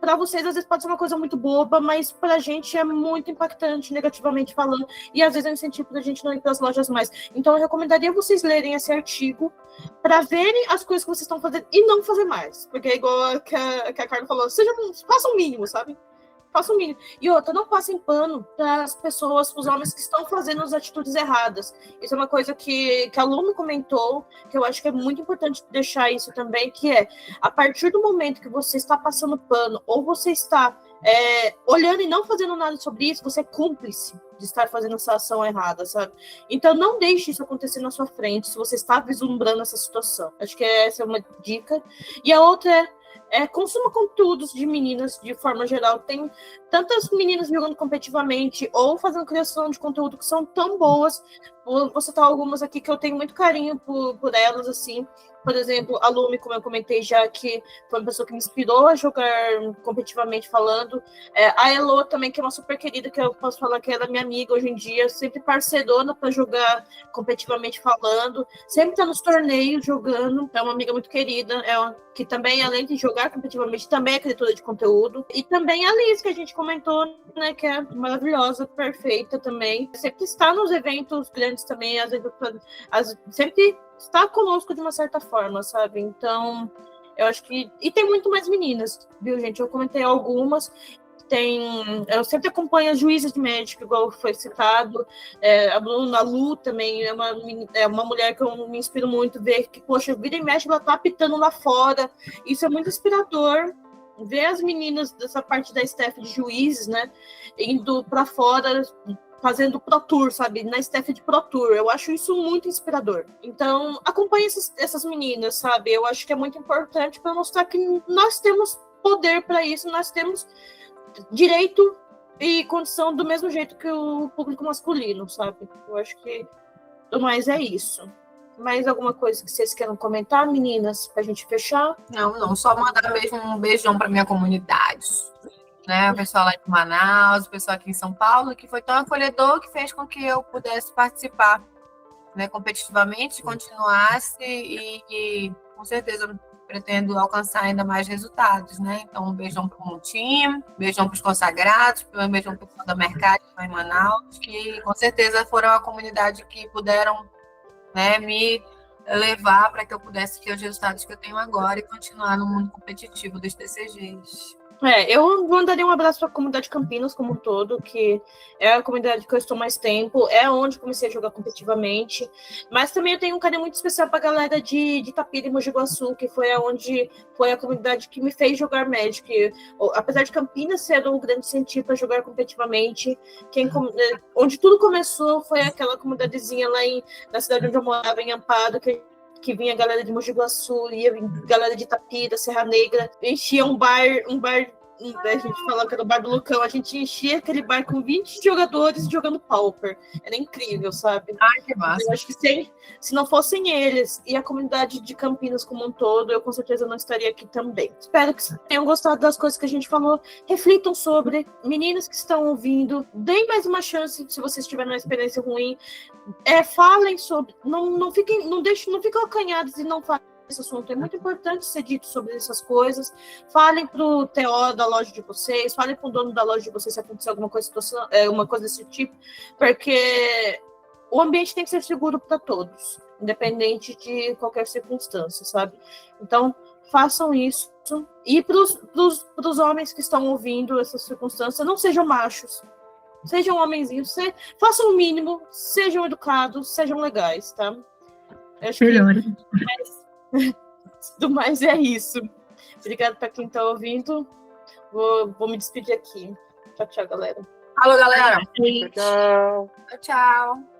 para vocês às vezes pode ser uma coisa muito boba, mas para a gente é muito impactante, negativamente falando, e às vezes é um incentivo para a gente não ir para as lojas mais. Então eu recomendaria vocês lerem esse artigo para verem as coisas que vocês estão fazendo e não fazer mais, porque é igual que a Carla falou, façam o mínimo, sabe? faça o mínimo. E outra, não passem pano para as pessoas, os homens que estão fazendo as atitudes erradas. Isso é uma coisa que a Lu me comentou, que eu acho que é muito importante deixar isso também, que é, a partir do momento que você está passando pano, ou você está olhando e não fazendo nada sobre isso, você é cúmplice de estar fazendo essa ação errada, sabe? Então não deixe isso acontecer na sua frente, se você está vislumbrando essa situação. Acho que essa é uma dica. E a outra consuma conteúdos de meninas de forma geral. Tem tantas meninas jogando competitivamente ou fazendo criação de conteúdo que são tão boas. Vou citar algumas aqui que eu tenho muito carinho por elas, assim. Por exemplo, a Lumi, como eu comentei já, que foi uma pessoa que me inspirou a jogar competitivamente falando. A Elo também, que é uma super querida, que eu posso falar que ela é minha amiga hoje em dia, sempre parceirona para jogar competitivamente falando, sempre está nos torneios jogando, é uma amiga muito querida, que também, além de jogar competitivamente, também é criadora de conteúdo. E também a Liz, que a gente comentou, né, que é maravilhosa, perfeita também. Sempre está nos eventos grandes também, sempre está conosco de uma certa forma, sabe? Então, eu acho que... E tem muito mais meninas, viu, gente? Eu comentei algumas. Eu sempre acompanho as juízes de Magic, igual foi citado. A Bruna Lu também é uma mulher que eu me inspiro muito, ver que, poxa, vira e mexe, ela tá apitando lá fora. Isso é muito inspirador. Ver as meninas dessa parte da staff de juízes, né, indo para fora, fazendo Pro Tour, sabe? Na staff de Pro Tour. Eu acho isso muito inspirador. Então, acompanhe essas meninas, sabe? Eu acho que é muito importante para mostrar que nós temos poder para isso, nós temos direito e condição do mesmo jeito que o público masculino, sabe? Eu acho que do mais é isso. Mais alguma coisa que vocês queiram comentar, meninas, pra gente fechar? Não, só mandar mesmo um beijão pra minha comunidade. Né, o pessoal lá de Manaus, o pessoal aqui em São Paulo, que foi tão acolhedor que fez com que eu pudesse participar, né, competitivamente, continuasse e com certeza eu pretendo alcançar ainda mais resultados, né? Então, um beijão para o time, um beijão para os consagrados, um beijão para o pessoal da Mercado em Manaus, que com certeza foram a comunidade que puderam, né, me levar para que eu pudesse ter os resultados que eu tenho agora e continuar no mundo competitivo dos TCGs. Eu mandaria um abraço para a comunidade Campinas como um todo, que é a comunidade que eu estou mais tempo, é onde comecei a jogar competitivamente, mas também eu tenho um carinho muito especial para a galera de Itapira e Mogi Guaçu, que foi a comunidade que me fez jogar Magic. Apesar de Campinas ser um grande incentivo para jogar competitivamente, onde tudo começou foi aquela comunidadezinha lá na cidade onde eu morava, em Amparo, que vinha a galera de Mogi Guaçu, ia galera de Itapira, Serra Negra, enchia um bar, a gente falava que era o bar do Lucão, a gente enchia aquele bar com 20 jogadores jogando Pauper. Era incrível, sabe? Ai, que massa. Eu acho que se não fossem eles e a comunidade de Campinas como um todo, eu com certeza não estaria aqui também. Espero que vocês tenham gostado das coisas que a gente falou. Reflitam sobre. Meninas que estão ouvindo, deem mais uma chance se vocês tiverem uma experiência ruim. Falem sobre. Não fiquem acanhados e não falem esse assunto. É muito importante ser dito sobre essas coisas. Falem pro TO da loja de vocês, falem pro dono da loja de vocês se acontecer alguma coisa, uma coisa desse tipo, porque o ambiente tem que ser seguro para todos, independente de qualquer circunstância, sabe? Então, façam isso. E pros homens que estão ouvindo essa circunstância, não sejam machos. Sejam homenzinhos, façam o mínimo, sejam educados, sejam legais, tá? Eu acho Melhor. Do mais é isso. Obrigada para quem está ouvindo. Vou me despedir aqui. Tchau, galera. Alô, galera. Tchau. Tchau.